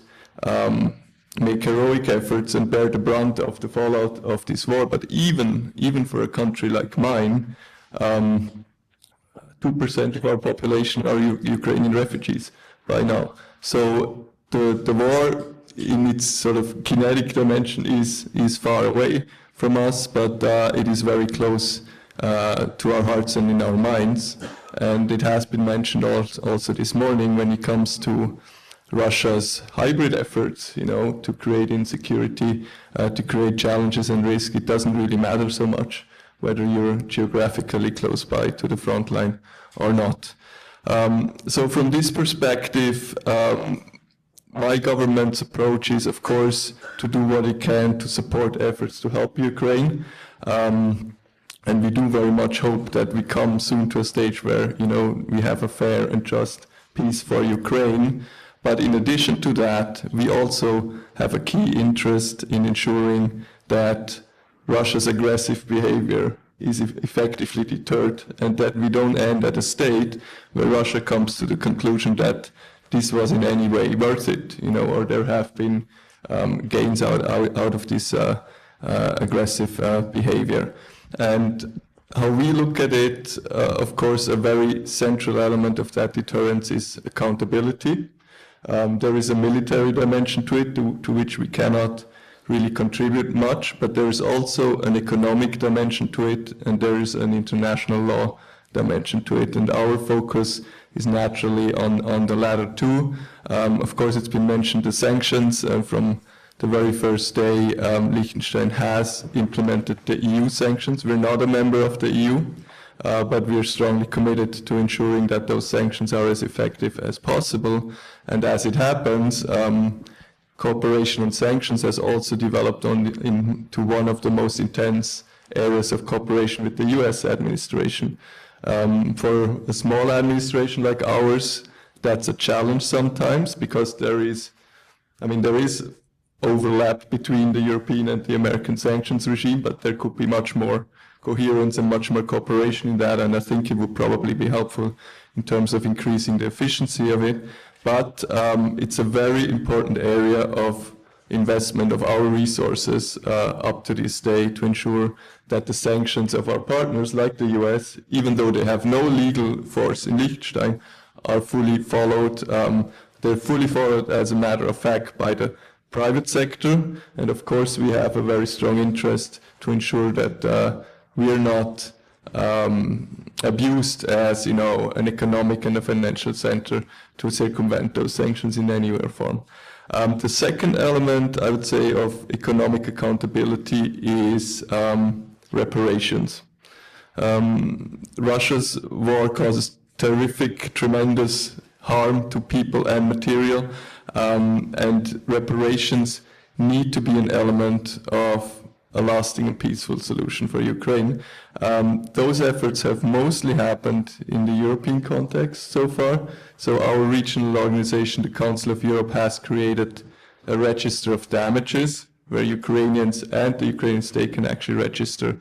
make heroic efforts and bear the brunt of the fallout of this war. But even for a country like mine, 2% of our population are Ukrainian refugees by now. So the war in its sort of kinetic dimension is far away from us, but it is very close to our hearts and in our minds. And it has been mentioned also this morning when it comes to Russia's hybrid efforts, to create insecurity, to create challenges and risk. It doesn't really matter so much whether you're geographically close by to the front line or not. So from this perspective, my government's approach is, of course, to do what it can to support efforts to help Ukraine. And we do very much hope that we come soon to a stage where, we have a fair and just peace for Ukraine. But in addition to that, we also have a key interest in ensuring that Russia's aggressive behavior is effectively deterred, and that we don't end at a state where Russia comes to the conclusion that this was in any way worth it, or there have been gains out of this aggressive behavior. And how we look at it, of course, a very central element of that deterrence is accountability. There is a military dimension to it, to which we cannot really contribute much, but there is also an economic dimension to it, and there is an international law dimension to it, and our focus is naturally on the latter two. Of course, it's been mentioned, the sanctions. From the very first day, Liechtenstein has implemented the EU sanctions. We're not a member of the EU, but we are strongly committed to ensuring that those sanctions are as effective as possible. And as it happens, cooperation on sanctions has also developed into one of the most intense areas of cooperation with the US administration. For a small administration like ours, that's a challenge sometimes, because there is overlap between the European and the American sanctions regime, but there could be much more coherence and much more cooperation in that, and I think it would probably be helpful in terms of increasing the efficiency of it. But it's a very important area of investment of our resources up to this day to ensure that the sanctions of our partners like the US, even though they have no legal force in Liechtenstein, are fully followed. They're fully followed as a matter of fact by the private sector, and of course we have a very strong interest to ensure that we are not abused as an economic and a financial center to circumvent those sanctions in any way or form. The second element, I would say, of economic accountability is reparations. Russia's war causes tremendous harm to people and material, and reparations need to be an element of a lasting and peaceful solution for Ukraine. Those efforts have mostly happened in the European context so far. So our regional organization, the Council of Europe, has created a register of damages where Ukrainians and the Ukrainian state can actually register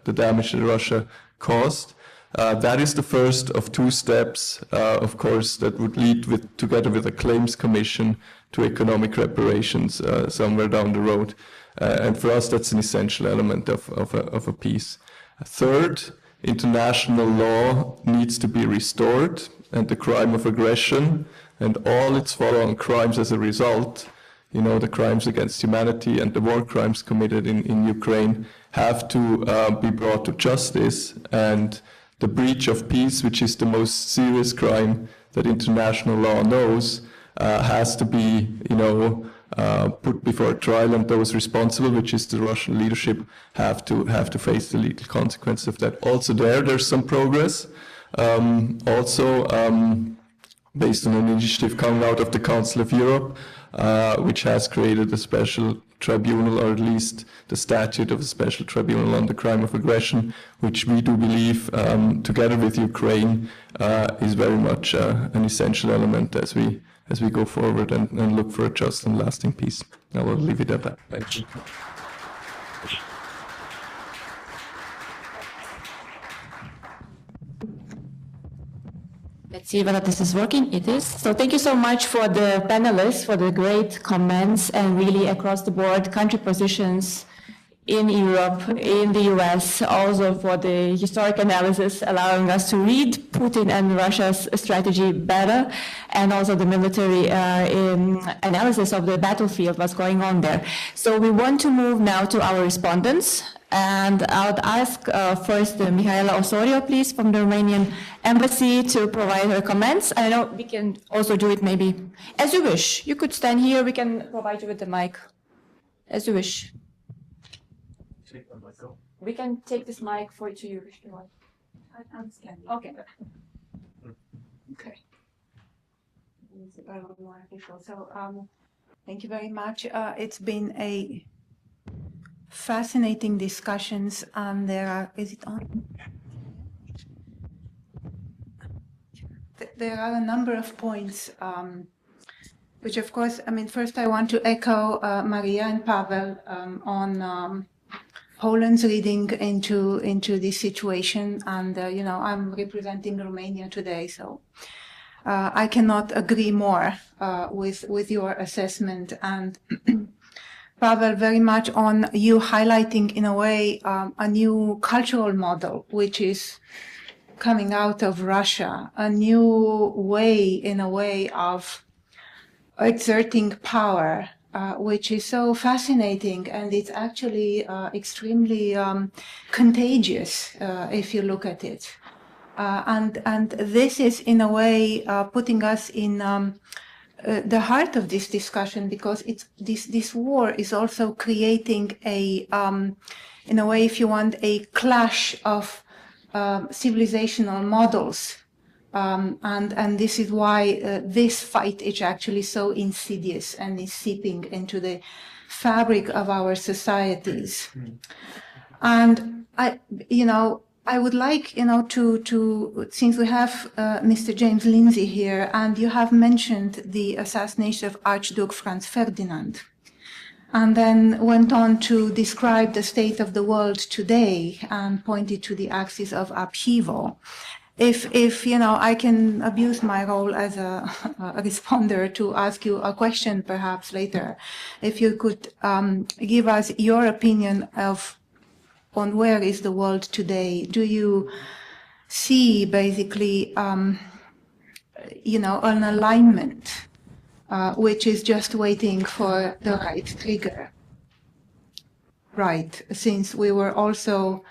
the damage that Russia caused. That is the first of two steps, of course, that would lead together with a claims commission to economic reparations somewhere down the road. And for us, that's an essential element of a peace. Third, international law needs to be restored, and the crime of aggression and all its follow-on crimes as a result, the crimes against humanity and the war crimes committed in Ukraine, have to be brought to justice. And the breach of peace, which is the most serious crime that international law knows, has to be, put before trial, and those responsible, which is the Russian leadership, have to face the legal consequences of that. Also, there's some progress. Based on an initiative coming out of the Council of Europe, which has created a special tribunal, or at least the statute of a special tribunal on the crime of aggression, which we do believe, together with Ukraine, is very much an essential element as we go forward and look for a just and lasting peace. I will leave it at that. Thank you. Let's see whether this is working. It is. So thank you so much for the panelists, for the great comments, and really across the board country positions in Europe, in the US, also for the historic analysis, allowing us to read Putin and Russia's strategy better, and also the military analysis of the battlefield, what's going on there. So we want to move now to our respondents. And I would ask first Mihaela Osorio, please, from the Romanian Embassy, to provide her comments. I know we can also do it maybe as you wish. You could stand here, we can provide you with the mic, as you wish. We can take this mic for you to you if you want. I'm scanning. Okay. Okay. So, thank you very much. It's been a fascinating discussions, and there are, is it on? There are a number of points, which of course, I mean, first I want to echo Maria and Pawel on Poland's reading into this situation. And, you know, I'm representing Romania today, so I cannot agree more with your assessment. And Pawel, very much on you highlighting in a way a new cultural model, which is coming out of Russia, a new way, in a way, of exerting power, which is so fascinating, and it's actually extremely contagious if you look at it. And this is, in a way, putting us in the heart of this discussion, because it's this war is also creating a, in a way, if you want, a clash of civilizational models, and this is why this fight is actually so insidious and is seeping into the fabric of our societies. And I would like, to since we have Mr. James Lindsay here, and you have mentioned the assassination of Archduke Franz Ferdinand, and then went on to describe the state of the world today and pointed to the axis of upheaval. If I can abuse my role as a responder to ask you a question perhaps later, if you could give us your opinion on where is the world today. Do you see basically, an alignment which is just waiting for the right trigger? Right, since we were also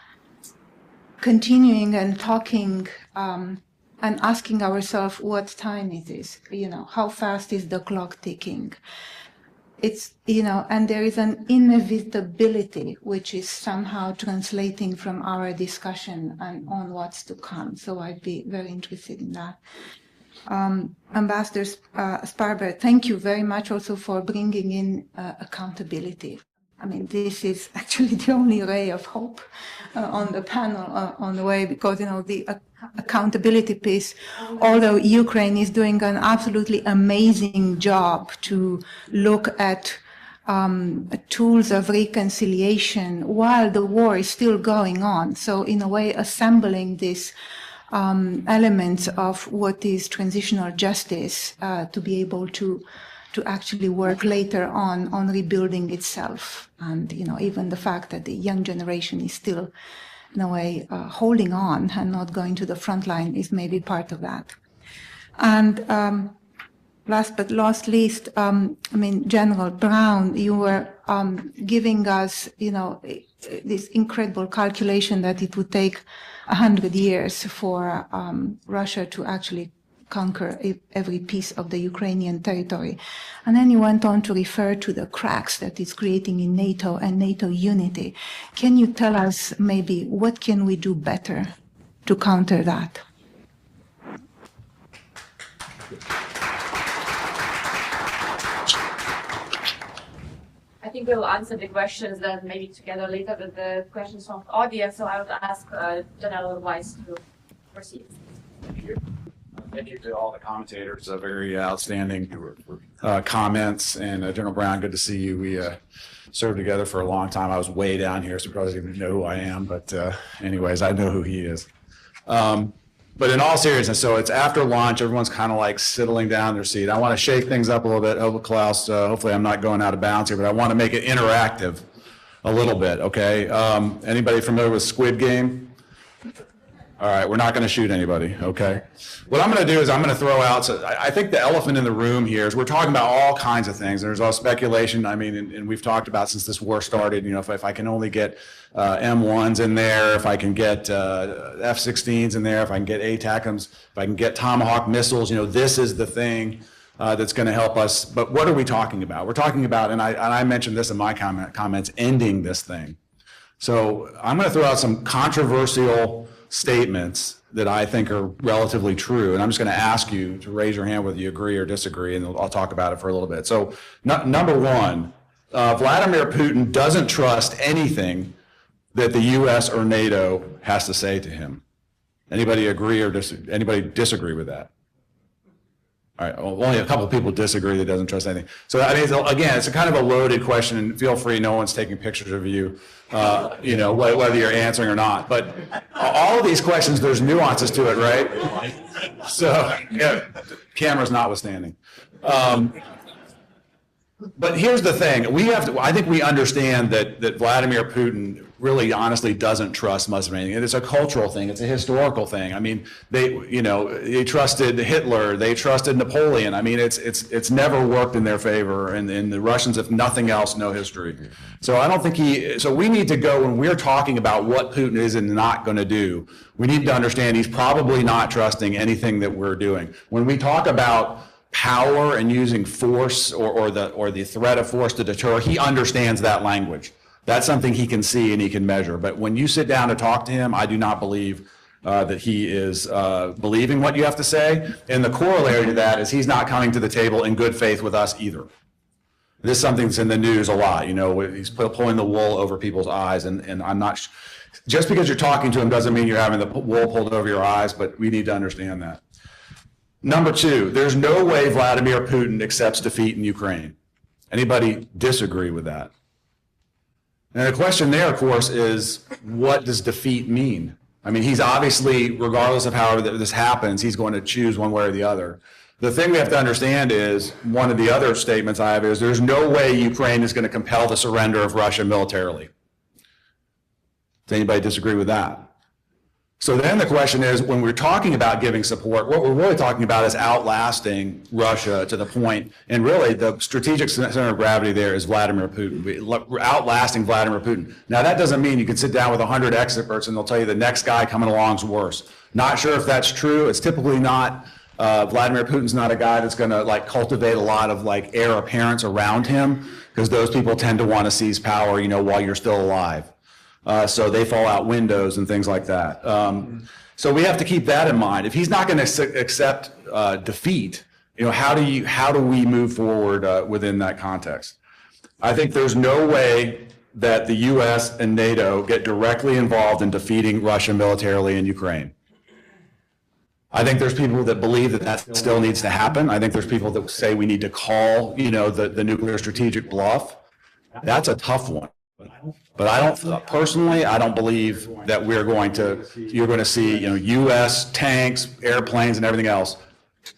continuing and talking and asking ourselves what time it is, how fast is the clock ticking? It's, and there is an inevitability which is somehow translating from our discussion and on what's to come. So I'd be very interested in that. Ambassador Sparber, thank you very much also for bringing in accountability. I mean, this is actually the only ray of hope on the panel on the way, because, the accountability piece, although Ukraine is doing an absolutely amazing job to look at tools of reconciliation while the war is still going on. So in a way, assembling these elements of what is transitional justice to be able to actually work later on rebuilding itself. And, even the fact that the young generation is still, in a way, holding on and not going to the front line is maybe part of that. And last but not least, General Brown, you were giving us, this incredible calculation that it would take 100 years for Russia to actually conquer every piece of the Ukrainian territory. And then you went on to refer to the cracks that it's creating in NATO and NATO unity. Can you tell us maybe what can we do better to counter that? I think we'll answer the questions then maybe together later with the questions from the audience. So I would ask General Weiss to proceed. Thank you. Thank you to all the commentators. Very outstanding comments. And General Brown, good to see you. We served together for a long time. I was way down here, so you probably didn't know who I am. But anyways, I know who he is. But in all seriousness, so it's after lunch. Everyone's kind of like settling down in their seat. I want to shake things up a little bit. Klaus, hopefully I'm not going out of bounds here, but I want to make it interactive a little bit, okay? Anybody familiar with Squid Game? All right, we're not going to shoot anybody, okay? What I'm going to do is I'm going to throw out, so I think the elephant in the room here is we're talking about all kinds of things. There's all speculation, and we've talked about since this war started, if I can only get M1s in there, if I can get F-16s in there, if I can get ATACMs, if I can get Tomahawk missiles, this is the thing that's going to help us. But what are we talking about? We're talking about, and I mentioned this in my comments, ending this thing. So I'm going to throw out some controversial statements that I think are relatively true, and I'm just going to ask you to raise your hand whether you agree or disagree, and I'll talk about it for a little bit. So number one, Vladimir Putin doesn't trust anything that the U.S. or NATO has to say to him. Anybody agree or anybody disagree with that? All right, well, only a couple of people disagree that doesn't trust anything. So I mean, again, it's a kind of a loaded question, and feel free, no one's taking pictures of you, you know, whether you're answering or not. But all of these questions, there's nuances to it, right? So, yeah, cameras notwithstanding. But here's the thing: I think we understand that Vladimir Putin really, honestly, doesn't trust much of anything. It's a cultural thing. It's a historical thing. I mean, they trusted Hitler. They trusted Napoleon. I mean, it's never worked in their favor. And the Russians, if nothing else, know history. So I don't think So we need to go, when we're talking about what Putin is and not going to do, we need to understand he's probably not trusting anything that we're doing. When we talk about power and using force or the threat of force to deter, he understands that language. That's something he can see and he can measure. But when you sit down to talk to him, I do not believe that he is believing what you have to say. And the corollary to that is he's not coming to the table in good faith with us either. This is something that's in the news a lot. You know, he's pulling the wool over people's eyes. And I'm not, just because you're talking to him doesn't mean you're having the wool pulled over your eyes, but we need to understand that. Number two, there's no way Vladimir Putin accepts defeat in Ukraine. Anybody disagree with that? And the question there, of course, is what does defeat mean? I mean, he's obviously, regardless of how this happens, he's going to choose one way or the other. The thing we have to understand is, one of the other statements I have is, there's no way Ukraine is going to compel the surrender of Russia militarily. Does anybody disagree with that? So then the question is, when we're talking about giving support, what we're really talking about is outlasting Russia to the point, and really the strategic center of gravity there is Vladimir Putin. We're outlasting Vladimir Putin. Now that doesn't mean you can sit down with 100 experts and they'll tell you the next guy coming along is worse. Not sure if that's true. It's typically not. Vladimir Putin's not a guy that's going to like cultivate a lot of like heir apparents around him, because those people tend to want to seize power, you know, while you're still alive. So they fall out windows and things like that. So we have to keep that in mind. If he's not going to accept defeat, you know, how do we move forward within that context? I think there's no way that the U.S. and NATO get directly involved in defeating Russia militarily in Ukraine. I think there's people that believe that that still needs to happen. I think there's people that say we need to call, you know, the nuclear strategic bluff. That's a tough one. But I don't, personally, I don't believe that you're going to see, you know, U.S. tanks, airplanes, and everything else,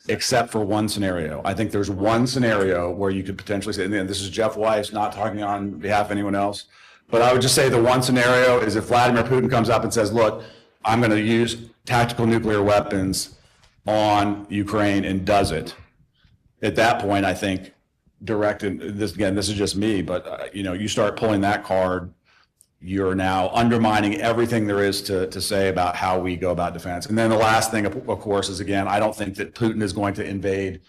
except for one scenario. I think there's one scenario where you could potentially say, and this is Jeff Weiss, not talking on behalf of anyone else, but I would just say the one scenario is if Vladimir Putin comes up and says, look, I'm going to use tactical nuclear weapons on Ukraine and does it. At that point, I think this is just me, but you know, you start pulling that card, you're now undermining everything there is to say about how we go about defense. And then the last thing, of course, is again, I don't think that Putin is going to invade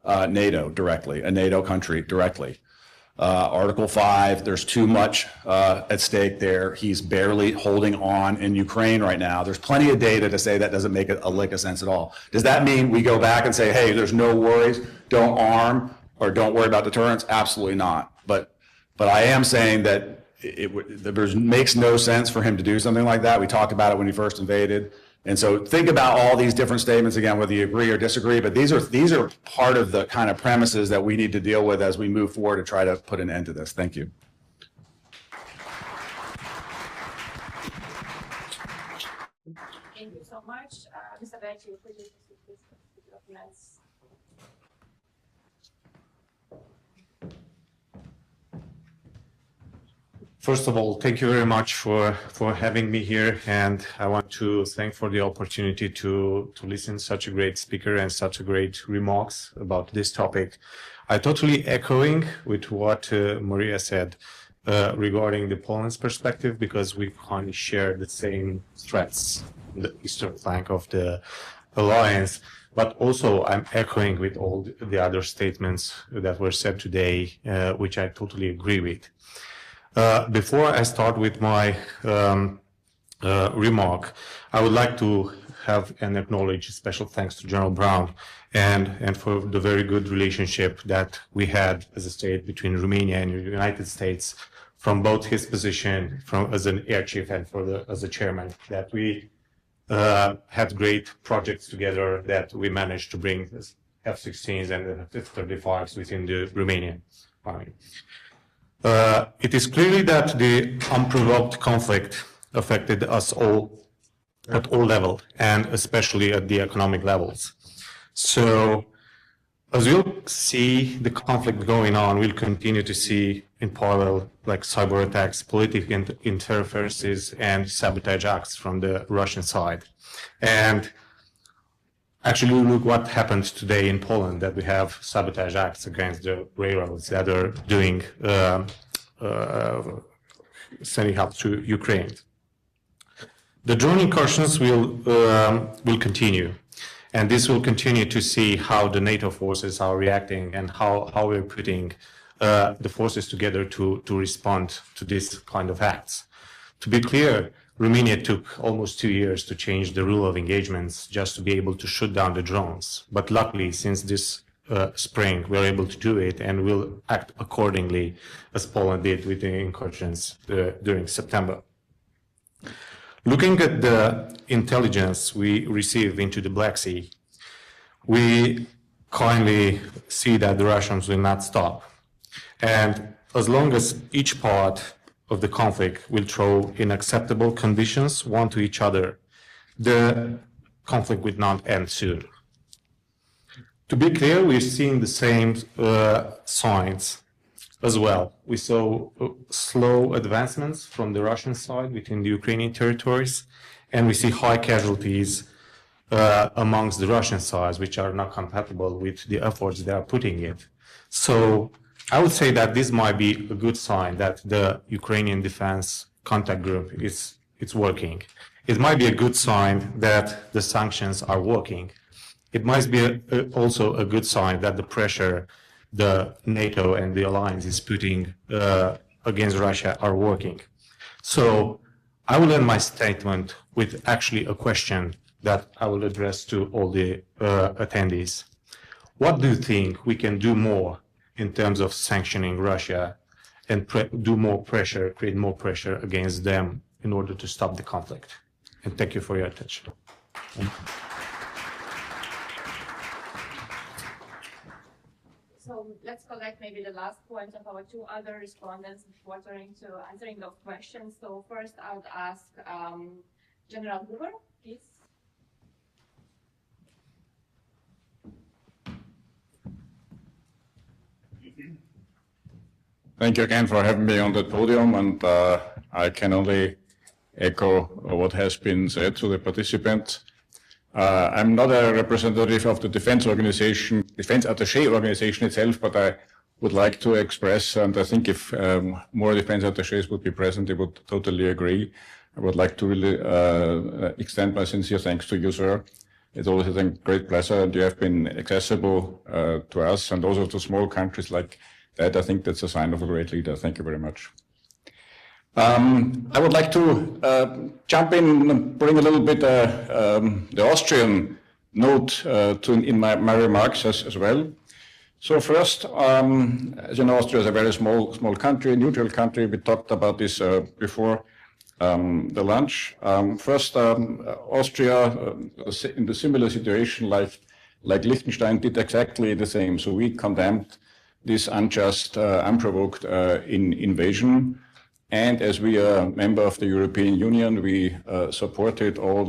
NATO directly, a NATO country directly. Article 5, there's too much at stake there. He's barely holding on in Ukraine right now. There's plenty of data to say that doesn't make a lick of sense at all. Does that mean we go back and say, hey, there's no worries, don't arm, or don't worry about deterrence? Absolutely not. But I am saying that it makes no sense for him to do something like that. We talked about it when he first invaded. And so think about all these different statements again, whether you agree or disagree, but these are part of the kind of premises that we need to deal with as we move forward to try to put an end to this. Thank you. Thank you so much. Mr. Berciu, could you please the documents? First of all, thank you very much for having me here, and I want to thank for the opportunity to listen to such a great speaker and such a great remarks about this topic. I totally echoing with what Maria said regarding the Poland's perspective, because we kind of share the same threats in the eastern flank of the alliance. But also I'm echoing with all the other statements that were said today, which I totally agree with. Before I start with my remark, I would like to have and acknowledge special thanks to General Brown and for the very good relationship that we had as a state between Romania and the United States, from both his position as an air chief and as a chairman, that we had great projects together, that we managed to bring F-16s and F-35s within the Romanian army. It is clearly that the unprovoked conflict affected us all at all levels, and especially at the economic levels. So, as we'll see the conflict going on, we'll continue to see in parallel like cyber attacks, political interferences, and sabotage acts from the Russian side. And actually, look what happened today in Poland, that we have sabotage acts against the railroads that are doing sending help to Ukraine. The drone incursions will continue, and this will continue to see how the NATO forces are reacting and how we're putting the forces together to respond to this kind of acts. To be clear, Romania took almost 2 years to change the rule of engagements just to be able to shoot down the drones. But luckily, since this spring, we're able to do it, and will act accordingly as Poland did with the incursions during September. Looking at the intelligence we receive into the Black Sea, we kindly see that the Russians will not stop. And as long as each part of the conflict will throw unacceptable conditions one to each other, the conflict will not end soon. To be clear, we're seeing the same signs as well. We saw slow advancements from the Russian side within the Ukrainian territories, and we see high casualties amongst the Russian sides, which are not compatible with the efforts they are putting in. So I would say that this might be a good sign that the Ukrainian Defense Contact Group is working. It might be a good sign that the sanctions are working. It might be also a good sign that the pressure the NATO and the alliance is putting against Russia are working. So I will end my statement with actually a question that I will address to all the attendees. What do you think we can do more in terms of sanctioning Russia and do more pressure, create more pressure against them in order to stop the conflict? And thank you for your attention. So let's collect maybe the last points of our two other respondents before turning to answering those questions. So first I would ask General Hoover, please. Thank you again for having me on the podium, and I can only echo what has been said to the participants. I'm not a representative of the defense attaché organization itself, but I would like to express, and I think if more defense attachés would be present, they would totally agree. I would like to really extend my sincere thanks to you, sir. It's always a great pleasure, and you have been accessible to us and also to small countries like that. I think that's a sign of a great leader. Thank you very much. I would like to jump in and bring a little bit the Austrian note in my remarks as well. So first, as you know, Austria is a very small country, neutral country. We talked about this before the lunch. First, Austria, in the similar situation like Liechtenstein, did exactly the same. So we condemned this unjust, unprovoked invasion. And as we are a member of the European Union, we supported all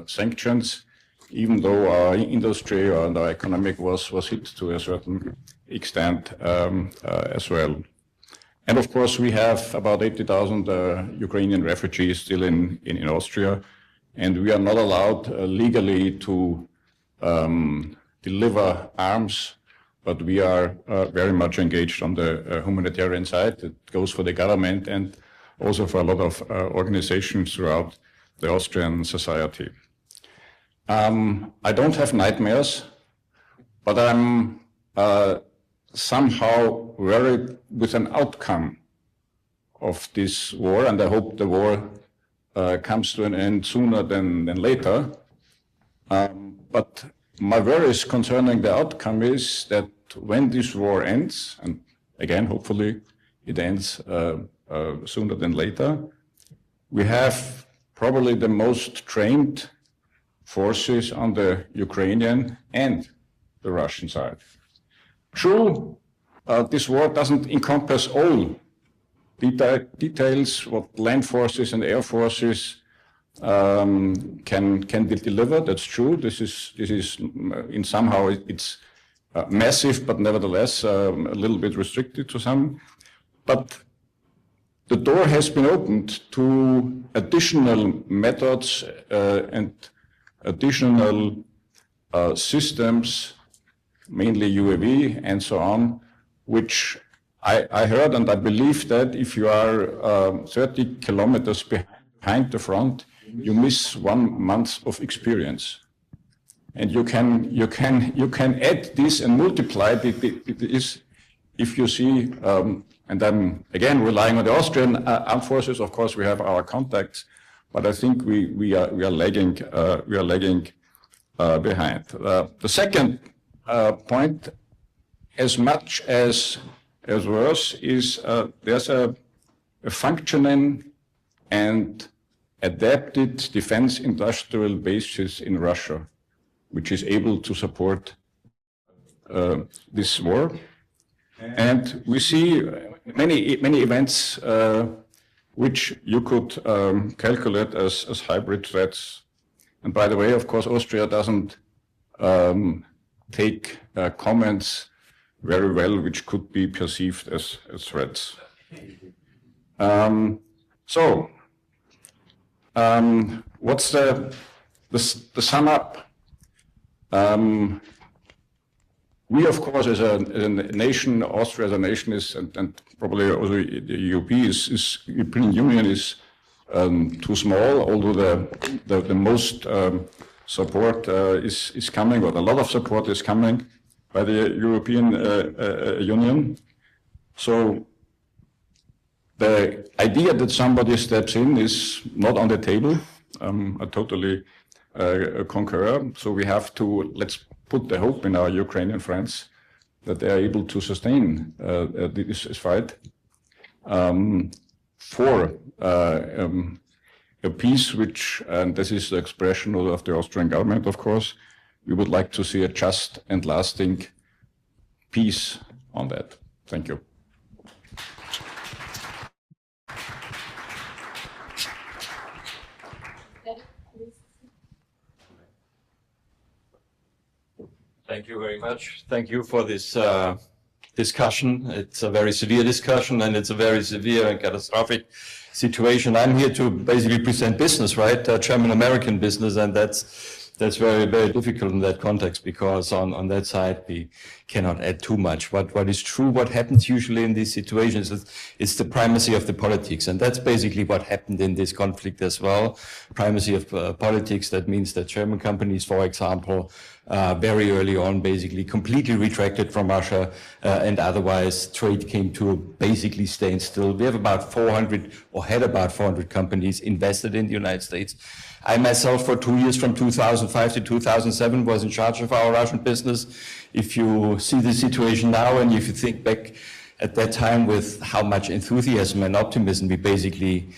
sanctions, even though our industry and our economic was hit to a certain extent as well. And of course, we have about 80,000 Ukrainian refugees still in Austria, and we are not allowed legally to deliver arms, but we are very much engaged on the humanitarian side. It goes for the government and also for a lot of organizations throughout the Austrian society. I don't have nightmares, but I'm somehow worried with an outcome of this war, and I hope the war comes to an end sooner than later. But my worries concerning the outcome is that when this war ends, and again, hopefully it ends sooner than later, we have probably the most trained forces on the Ukrainian and the Russian side. True, this war doesn't encompass all details, what land forces and air forces can deliver. That's true. This is in somehow it's massive, but nevertheless a little bit restricted to some. But the door has been opened to additional methods and additional systems, mainly UAV and so on, which I heard and I believe that if you are 30 kilometers behind the front, you miss 1 month of experience. And you can add this and multiply this if you see, and I'm again relying on the Austrian armed forces. Of course, we have our contacts, but I think we are lagging behind. The second point, as much as worse, is there's a functioning and adapted defense industrial basis in Russia, which is able to support this war. And we see many events which you could calculate as hybrid threats. And by the way, of course, Austria doesn't take comments very well, which could be perceived as threats. What's the sum up? We, of course, as a nation, Austria as a nation is, and probably also the European Union is too small, although the most support is coming, or a lot of support is coming by the European Union. So the idea that somebody steps in is not on the table. I totally concur. So we have to, let's put the hope in our Ukrainian friends that they are able to sustain this fight for a peace which, and this is the expression of the Austrian government, of course, we would like to see a just and lasting peace on that. Thank you. Thank you very much. Thank you for this discussion. It's a very severe discussion and it's a very severe and catastrophic situation. I'm here to basically present business, right? German-American business, and that's very, very difficult in that context because on that side we cannot add too much. What is true, what happens usually in these situations is it's the primacy of the politics, and that's basically what happened in this conflict as well. Primacy of politics, that means that German companies, for example, very early on basically completely retracted from Russia and otherwise trade came to basically stand still. We have about 400 or had about 400 companies invested in the United States. I myself for 2 years from 2005 to 2007 was in charge of our Russian business. If you see the situation now and if you think back at that time with how much enthusiasm and optimism we basically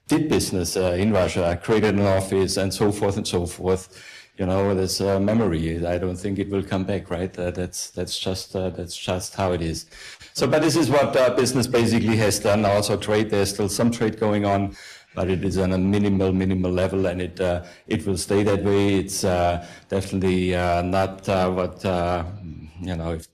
did business in Russia, created an office and so forth and so forth. You know, there's a memory. I don't think it will come back, right? That's just how it is. So, but this is what business basically has done. Also trade, there's still some trade going on, but it is on a minimal level, and it will stay that way. It's definitely not what you know. If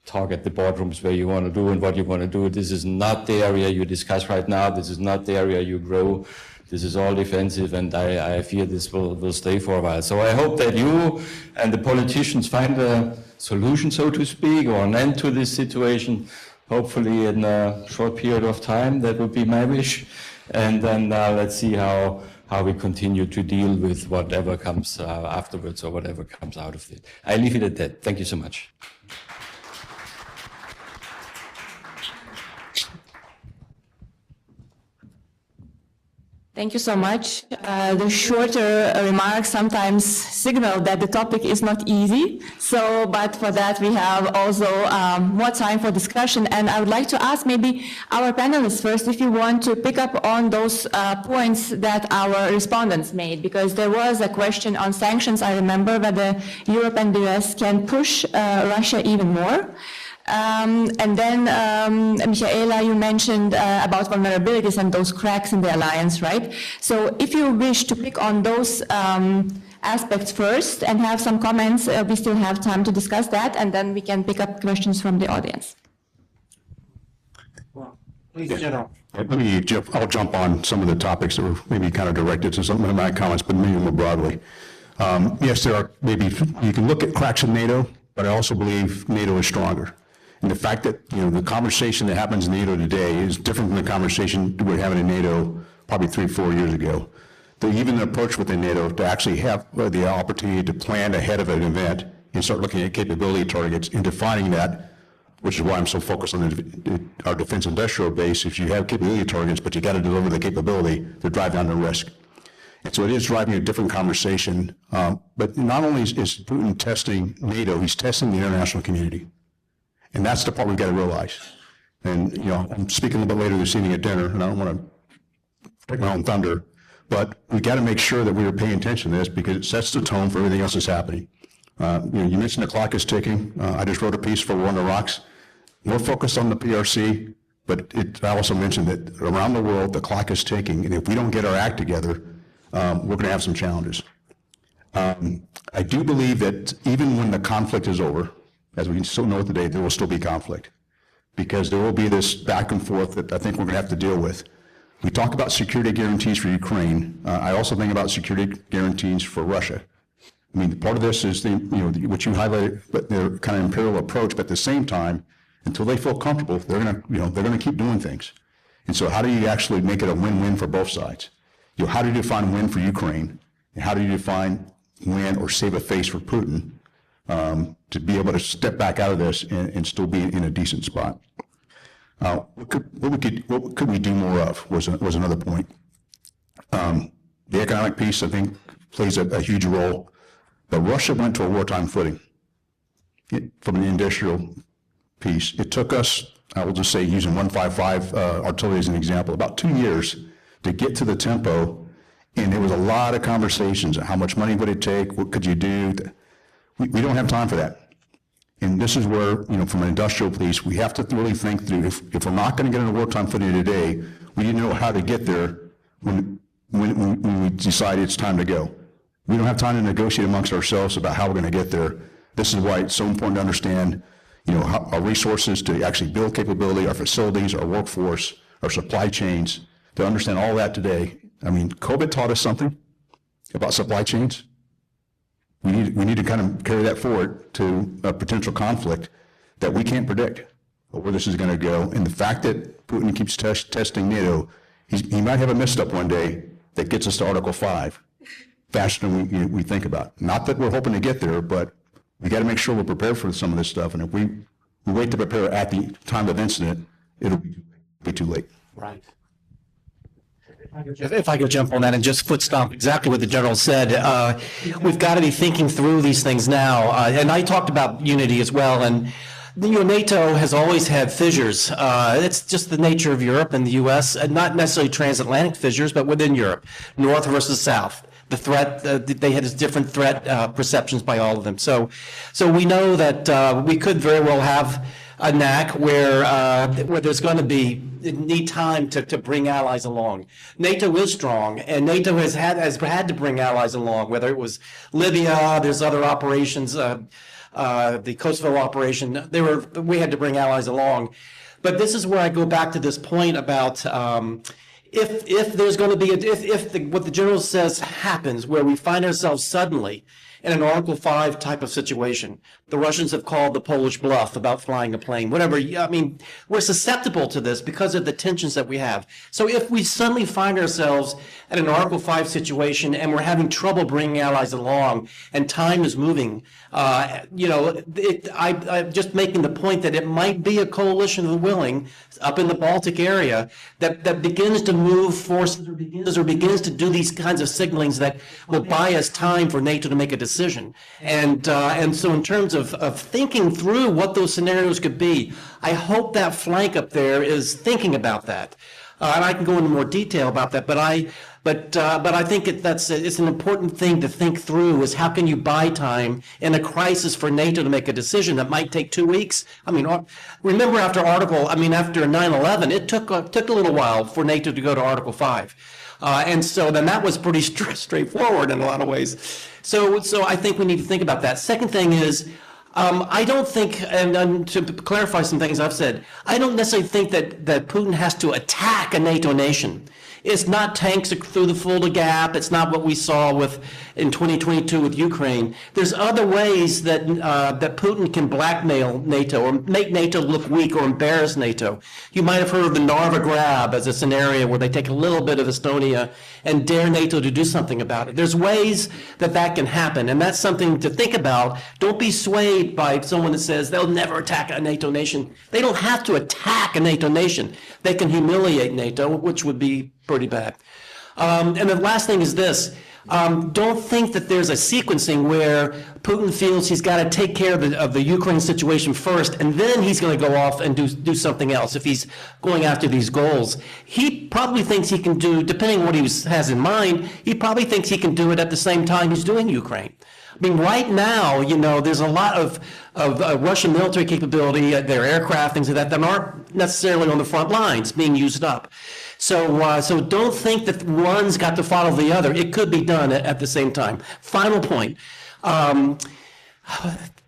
talk at the boardrooms where you want to do and what you want to do. This is not the area you discuss right now. This is not the area you grow. This is all defensive, and I fear this will stay for a while. So I hope that you and the politicians find a solution, so to speak, or an end to this situation, hopefully in a short period of time. That would be my wish. And then let's see how we continue to deal with whatever comes afterwards or whatever comes out of it. I leave it at that. Thank you so much. Thank you so much. The shorter remarks sometimes signal that the topic is not easy. So, but for that we have also more time for discussion. And I would like to ask maybe our panelists first if you want to pick up on those points that our respondents made, because there was a question on sanctions, I remember, whether Europe and the US can push Russia even more. And then, Mihaela, you mentioned about vulnerabilities and those cracks in the alliance, right? So if you wish to pick on those aspects first and have some comments, we still have time to discuss that, and then we can pick up questions from the audience. Please, General. I'll jump on some of the topics that were maybe kind of directed to some of my comments, but maybe more broadly. Yes, there are maybe, you can look at cracks in NATO, but I also believe NATO is stronger. And the fact that, the conversation that happens in NATO today is different from the conversation we were having in NATO probably 3-4 years ago. Even the approach within NATO to actually have the opportunity to plan ahead of an event and start looking at capability targets and defining that, which is why I'm so focused on our defense industrial base. If you have capability targets, but you got to deliver the capability to drive down the risk. And so it is driving a different conversation. But not only is Putin testing NATO, he's testing the international community. And that's the part we've got to realize. And, I'm speaking a little bit later this evening at dinner, and I don't want to take my own thunder, but we got to make sure that we are paying attention to this because it sets the tone for everything else that's happening. You mentioned the clock is ticking. I just wrote a piece for War on the Rocks. We're focused on the PRC, but I also mentioned that around the world, the clock is ticking, and if we don't get our act together, we're going to have some challenges. I do believe that even when the conflict is over, as we still know today, there will still be conflict because there will be this back and forth that I think we're going to have to deal with. We talk about security guarantees for Ukraine. I also think about security guarantees for Russia. I mean, part of this is what you highlighted, but their kind of imperial approach. But at the same time, until they feel comfortable, they're going to keep doing things. And so, how do you actually make it a win-win for both sides? How do you define win for Ukraine, and how do you define win or save a face for Putin? To be able to step back out of this and still be in a decent spot. What could we do more of was another point. The economic piece, I think, plays a huge role. But Russia went to a wartime footing from an industrial piece. It took us, I will just say, using 155 artillery as an example, about 2 years to get to the tempo. And there was a lot of conversations. How much money would it take? What could you do? We don't have time for that. And this is where, from an industrial piece, we have to really think through, if we're not going to get in a wartime footing today, we need to know how to get there when we decide it's time to go. We don't have time to negotiate amongst ourselves about how we're going to get there. This is why it's so important to understand, our resources to actually build capability, our facilities, our workforce, our supply chains, to understand all that today. I mean, COVID taught us something about supply chains. We need to kind of carry that forward to a potential conflict that we can't predict where this is going to go. And the fact that Putin keeps testing NATO, he might have a misstep one day that gets us to Article 5 faster than we think about. Not that we're hoping to get there, but we got to make sure we're prepared for some of this stuff. And if we wait to prepare at the time of incident, it'll be too late. Right. If I could jump on that and just foot stomp exactly what the general said, we've got to be thinking through these things now. And I talked about unity as well. And NATO has always had fissures. It's just the nature of Europe and the U.S., and not necessarily transatlantic fissures, but within Europe, North versus South. The threat, they had different threat perceptions by all of them. So we know that we could very well have a knack where there's going to need time to bring allies along. NATO is strong, and NATO has had to bring allies along, whether it was Libya, there's other operations, the Kosovo operation, we had to bring allies along. But this is where I go back to this point about if there's going to be, what the general says happens, where we find ourselves suddenly in an Article 5 type of situation. The Russians have called the Polish bluff about flying a plane, whatever. I mean, we're susceptible to this because of the tensions that we have. So if we suddenly find ourselves at an Article 5 situation and we're having trouble bringing allies along and time is moving, I'm just making the point that it might be a coalition of the willing up in the Baltic area that begins to move forces or begins to do these kinds of signalings that will buy us time for NATO to make a decision. And so in terms of thinking through what those scenarios could be, I hope that flank up there is thinking about that. And I can go into more detail about that, but I think it's an important thing to think through is how can you buy time in a crisis for NATO to make a decision that might take 2 weeks? I mean, remember after 9/11, it took a little while for NATO to go to Article 5. And so then that was pretty straightforward in a lot of ways. So I think we need to think about that. Second thing is, I don't think, and to clarify some things I've said, I don't necessarily think that Putin has to attack a NATO nation. It's not tanks through the Fulda Gap. It's not what we saw in 2022 with Ukraine. There's other ways that Putin can blackmail NATO or make NATO look weak or embarrass NATO. You might have heard of the Narva grab as a scenario where they take a little bit of Estonia and dare NATO to do something about it. There's ways that can happen, and that's something to think about. Don't be swayed by someone that says they'll never attack a NATO nation. They don't have to attack a NATO nation. They can humiliate NATO, which would be pretty bad. And the last thing is this. Don't think that there's a sequencing where Putin feels he's got to take care of the Ukraine situation first, and then he's going to go off and do something else if he's going after these goals. He probably thinks he can do, depending on what he has in mind, he probably thinks he can do it at the same time he's doing Ukraine. I mean, right now, there's a lot of Russian military capability, their aircraft, things like that aren't necessarily on the front lines being used up. So don't think that one's got to follow the other. It could be done at the same time. Final point.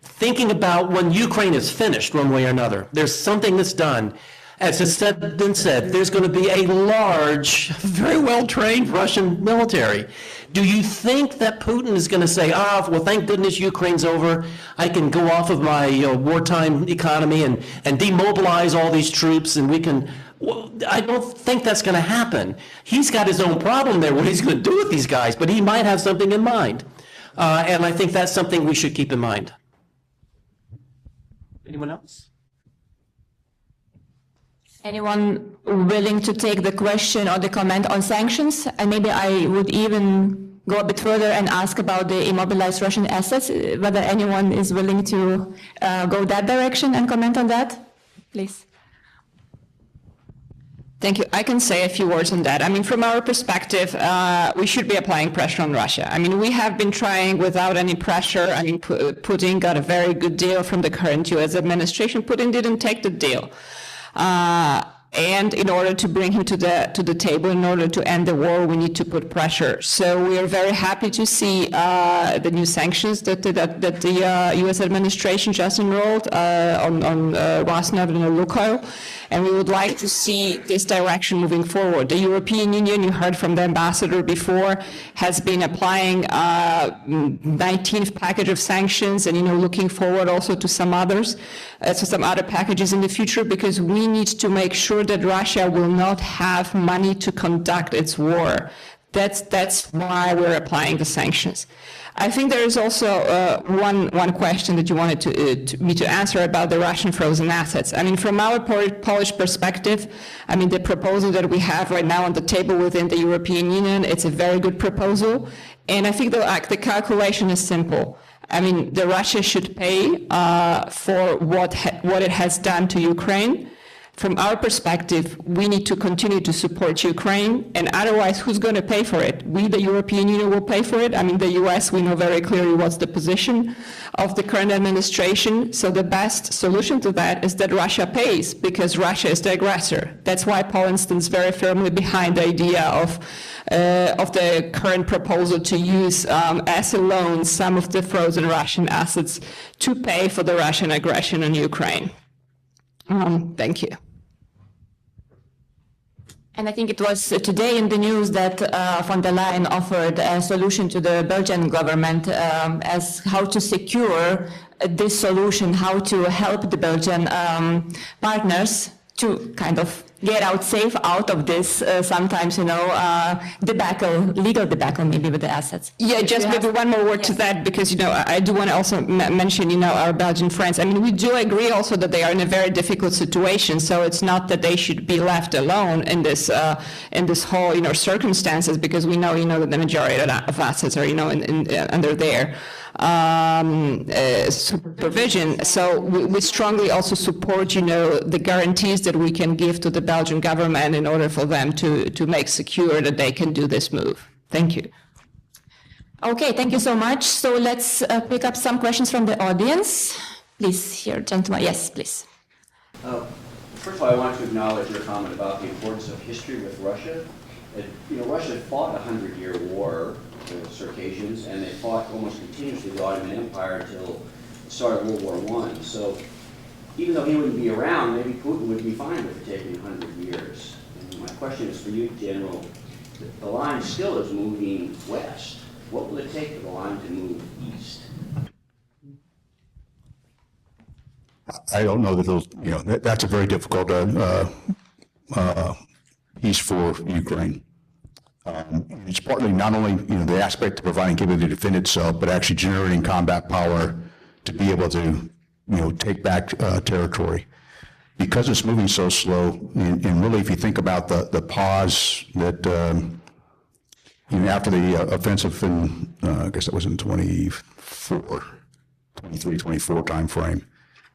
Thinking about when Ukraine is finished one way or another, there's something that's done. As has been said, there's going to be a large, very well-trained Russian military. Do you think that Putin is going to say, well, thank goodness Ukraine's over. I can go off of my wartime economy and demobilize all these troops and we can... Well, I don't think that's going to happen. He's got his own problem there, what he's going to do with these guys, but he might have something in mind. And I think that's something we should keep in mind. Anyone else? Anyone willing to take the question or the comment on sanctions? And maybe I would even go a bit further and ask about the immobilized Russian assets, whether anyone is willing to go that direction and comment on that, please. Thank you. I can say a few words on that. I mean, from our perspective, we should be applying pressure on Russia. I mean, we have been trying without any pressure. I mean, Putin got a very good deal from the current U.S. administration. Putin didn't take the deal. And in order to bring him to the table, in order to end the war, we need to put pressure. So we are very happy to see the new sanctions that the U.S. administration just enrolled on Rosneft and Lukoil. And we would like to see this direction moving forward. The European Union, you heard from the ambassador before, has been applying 19th package of sanctions and, looking forward also to some others, to some other packages in the future, because we need to make sure that Russia will not have money to conduct its war. That's why we're applying the sanctions. I think there is also one question that you wanted me to answer about the Russian frozen assets. I mean, from our Polish perspective, I mean, the proposal that we have right now on the table within the European Union, it's a very good proposal. And I think the calculation is simple. I mean, the Russia should pay for what it has done to Ukraine. From our perspective, we need to continue to support Ukraine, and otherwise, who's going to pay for it? We, the European Union, will pay for it. I mean, the US, we know very clearly what's the position of the current administration. So the best solution to that is that Russia pays, because Russia is the aggressor. That's why Poland stands very firmly behind the idea of the current proposal to use as a loan some of the frozen Russian assets to pay for the Russian aggression on Ukraine. Thank you. And I think it was today in the news that von der Leyen offered a solution to the Belgian government as how to secure this solution, how to help the Belgian partners to kind of get out safe out of this sometimes, debacle, legal debacle maybe with the assets. Yeah, just maybe one more word to that, because, I do want to also mention, our Belgian friends. I mean, we do agree also that they are in a very difficult situation, so it's not that they should be left alone in this whole, circumstances, because we know, that the majority of assets are, under their supervision. So we strongly also support, the guarantees that we can give to the Belgian government in order for them to make secure that they can do this move. Thank you. Okay, thank you so much. So let's pick up some questions from the audience. Please, here, gentlemen. Yes, please. First of all, I want to acknowledge your comment about the importance of history with Russia. Russia fought a 100-year war, the Circassians, and they fought almost continuously the Ottoman Empire until the start of World War I. So even though he wouldn't be around, maybe Putin would be fine with it taking 100 years. And my question is for you, General. The line still is moving west. What will it take for the line to move east? I don't know that those, that's a very difficult piece for Ukraine. It's partly not only, the aspect of providing capability to defend itself, but actually generating combat power to be able to, take back territory. Because it's moving so slow, and really if you think about the pause that, after the offensive in, I guess that was in 23-24 time frame,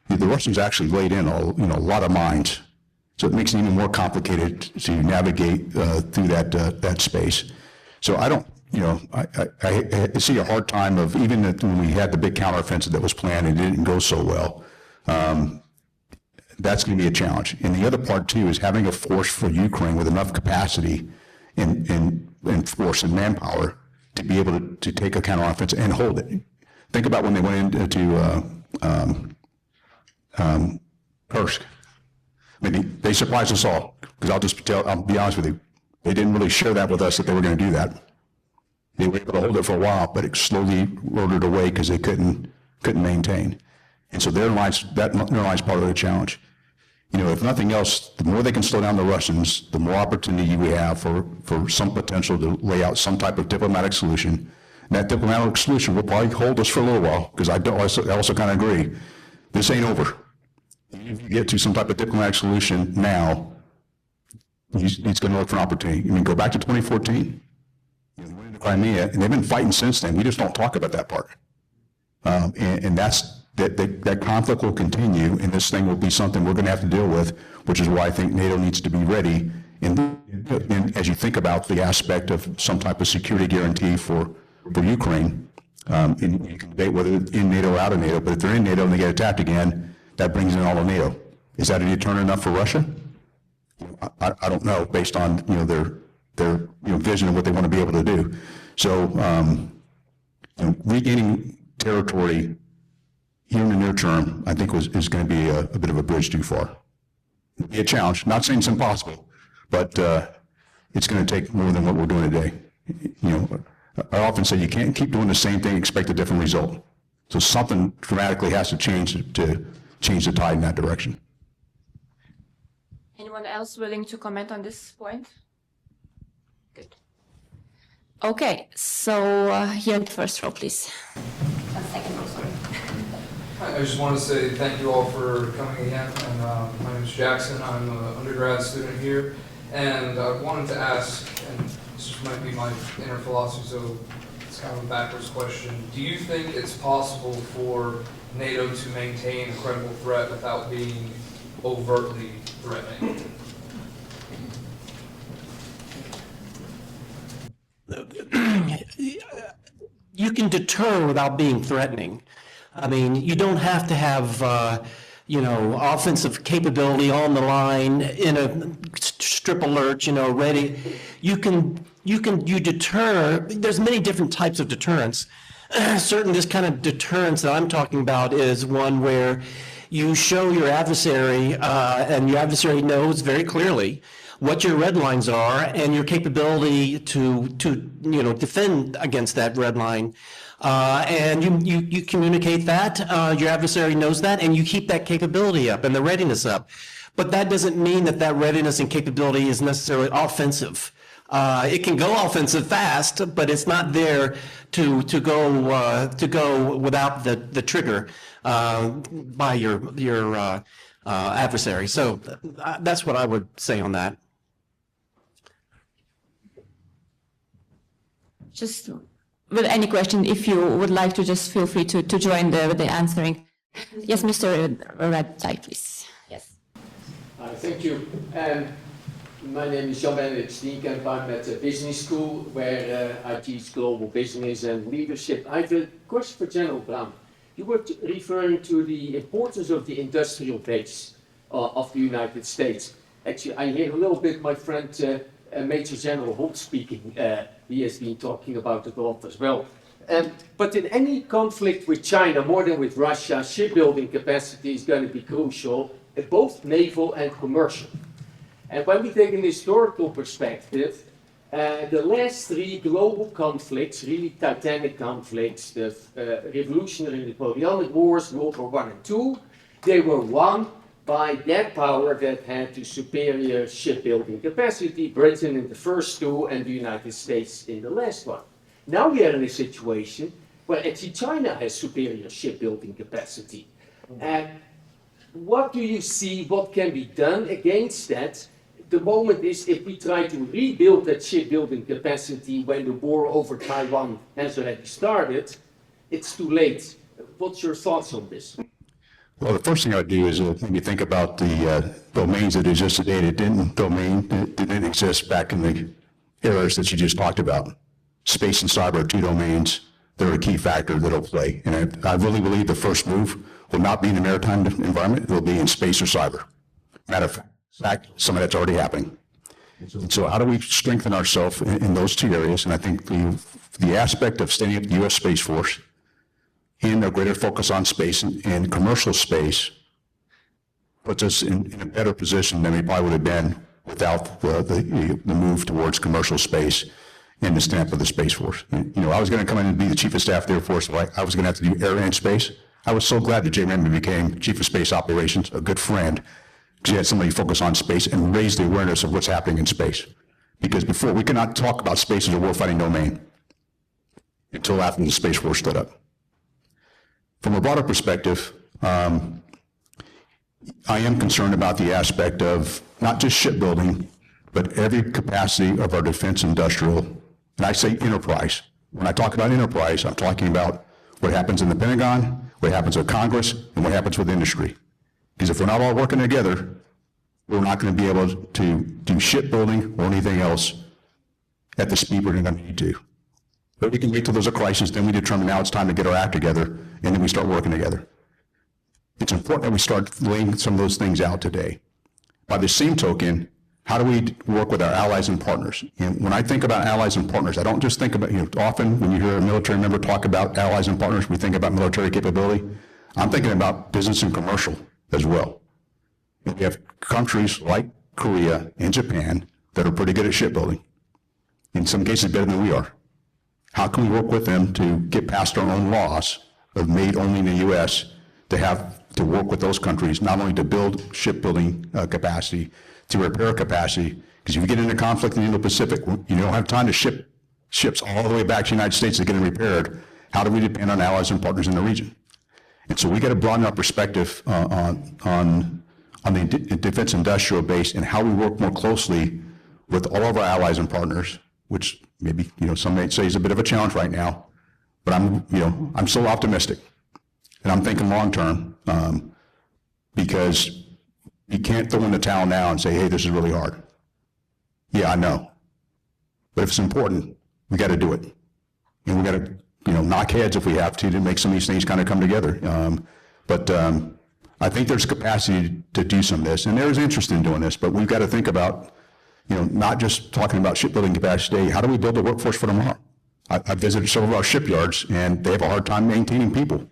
the Russians actually laid in a lot of mines. So it makes it even more complicated to navigate through that space. So I don't, I see a hard time of, even when we had the big counteroffensive that was planned and it didn't go so well, that's going to be a challenge. And the other part too is having a force for Ukraine with enough capacity and force and manpower to be able to take a counteroffensive and hold it. Think about when they went into Kursk. I mean, they surprised us all, because I'll be honest with you, they didn't really share that with us that they were going to do that. They were able to hold it for a while, but it slowly eroded away because they couldn't maintain. And so therein lies part of the challenge. If nothing else, the more they can slow down the Russians, the more opportunity we have for some potential to lay out some type of diplomatic solution. And that diplomatic solution will probably hold us for a little while, because I also kind of agree, this ain't over. If you get to some type of diplomatic solution now, it's going to look for an opportunity. I mean, go back to 2014, they went into Crimea, and they've been fighting since then. We just don't talk about that part. And that conflict will continue, and this thing will be something we're going to have to deal with, which is why I think NATO needs to be ready. And as you think about the aspect of some type of security guarantee for Ukraine, and you can debate whether it's in NATO or out of NATO, but if they're in NATO and they get attacked again, that brings in all of NATO. Is that a deterrent enough for Russia? I don't know, based on their vision of what they want to be able to do. So regaining territory here in the near term, I think is going to be a bit of a bridge too far. It'll be a challenge. Not saying it's impossible, but it's going to take more than what we're doing today. I often say you can't keep doing the same thing and expect a different result. So something dramatically has to change the tide in that direction. Anyone else willing to comment on this point? Good. Okay, so here in the first row, please. Second row, sorry. Hi, I just want to say thank you all for coming again. And my name is Jackson. I'm an undergrad student here. And I wanted to ask, and this just might be my inner philosophy, so it's kind of a backwards question. Do you think it's possible for NATO to maintain a credible threat without being overtly threatening? You can deter without being threatening. I mean, you don't have to have, offensive capability on the line in a strip alert, ready. You deter. There's many different types of deterrence. Certain this kind of deterrence that I'm talking about is one where you show your adversary, and your adversary knows very clearly what your red lines are and your capability to defend against that red line. And you communicate that, your adversary knows that, and you keep that capability up and the readiness up. But that doesn't mean that that readiness and capability is necessarily offensive. It can go offensive fast, but it's not there to go without the trigger by your adversary. So that's what I would say on that. Just with any question, if you would like to, just feel free to join the answering. Yes, Mr. Red Tie, please. Yes. Thank you. My name is Jan-Benedict Steenkamp. I'm at a business school where I teach global business and leadership. I have a question for General Brown. You were referring to the importance of the industrial base of the United States. Actually, I hear a little bit my friend Major General Holt speaking. He has been talking about it a lot as well. But in any conflict with China, more than with Russia, shipbuilding capacity is going to be crucial, both naval and commercial. And when we take an historical perspective, the last three global conflicts, really titanic conflicts, the Revolutionary and Napoleonic Wars, World War I and II, they were won by that power that had the superior shipbuilding capacity, Britain in the first two and the United States in the last one. Now we are in a situation where actually China has superior shipbuilding capacity. And what do you see, what can be done against that? The moment is if we try to rebuild that shipbuilding capacity when the war over Taiwan has already started, it's too late. What's your thoughts on this? Well, the first thing I would do is maybe think about the domains that exist today that didn't exist back in the eras that you just talked about. Space and cyber are two domains that are a key factor that will play. And I really believe the first move will not be in the maritime environment, it will be in space or cyber. Matter of fact, some of that's already happening. So how do we strengthen ourselves in those two areas? And I think the aspect of standing up the U.S. Space Force and a greater focus on space and commercial space puts us in a better position than we probably would have been without the move towards commercial space and the stamp of the Space Force. I was going to come in and be the Chief of Staff of the Air Force, so I was going to have to do air and space. I was so glad that Jay Ramey became Chief of Space Operations, a good friend, because he had somebody focus on space and raise the awareness of what's happening in space. Because before, we could not talk about space as a warfighting domain until after the Space Force stood up. From a broader perspective, I am concerned about the aspect of not just shipbuilding, but every capacity of our defense industrial, and I say enterprise. When I talk about enterprise, I'm talking about what happens in the Pentagon, what happens with Congress, and what happens with industry. Because if we're not all working together, we're not going to be able to do shipbuilding or anything else at the speed we're going to need to. But we can wait till there's a crisis, then we determine now it's time to get our act together, and then we start working together. It's important that we start laying some of those things out today. By the same token, how do we work with our allies and partners? And when I think about allies and partners, I don't just think about, often when you hear a military member talk about allies and partners, we think about military capability. I'm thinking about business and commercial as well. And we have countries like Korea and Japan that are pretty good at shipbuilding, in some cases better than we are. How can we work with them to get past our own laws of made only in the U.S. to work with those countries, not only to build shipbuilding capacity, to repair capacity, because if you get into conflict in the Indo-Pacific, you don't have time to ship ships all the way back to the United States to get them repaired. How do we depend on allies and partners in the region? And so we got to broaden our perspective on the defense industrial base and how we work more closely with all of our allies and partners, which maybe some may say is a bit of a challenge right now, but I'm so optimistic, and I'm thinking long term, because you can't throw in the towel now and say, hey, this is really hard. Yeah, I know. But if it's important, we got to do it. And we got to, knock heads if we have to make some of these things kind of come together. But I think there's capacity to do some of this, and there's interest in doing this, but we've got to think about, not just talking about shipbuilding capacity. How do we build a workforce for tomorrow? I visited several of our shipyards, and they have a hard time maintaining people.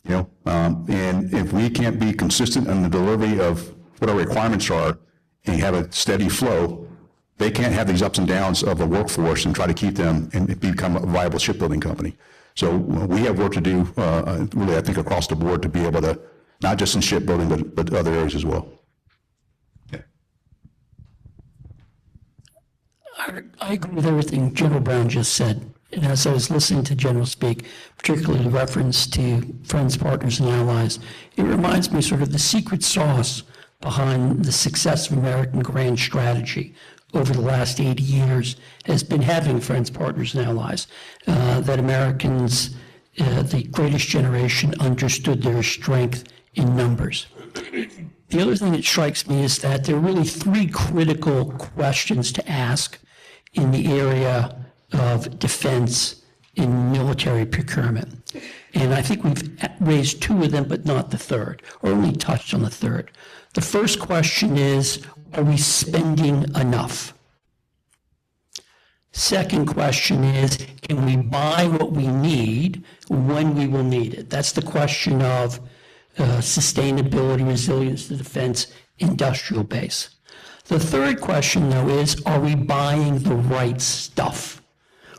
And if we can't be consistent in the delivery of what our requirements are and you have a steady flow, they can't have these ups and downs of a workforce and try to keep them and become a viable shipbuilding company. So we have work to do, really, I think, across the board to be able to, not just in shipbuilding, but other areas as well. I agree with everything General Brown just said. And as I was listening to General speak, particularly the reference to friends, partners, and allies, it reminds me sort of the secret sauce behind the success of American grand strategy over the last 80 years has been having friends, partners, and allies. That Americans, the greatest generation, understood their strength in numbers. The other thing that strikes me is that there are really three critical questions to ask in the area of defense in military procurement. And I think we've raised two of them, but not the third, or only touched on the third. The first question is, are we spending enough? Second question is, can we buy what we need when we will need it? That's the question of sustainability, resilience, the defense industrial base. The third question, though, is, are we buying the right stuff,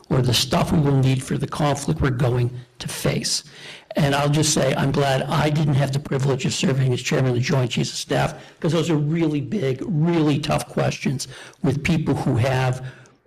or the stuff we will need for the conflict we're going to face? And I'll just say, I'm glad I didn't have the privilege of serving as chairman of the Joint Chiefs of Staff, because those are really big, really tough questions with people who have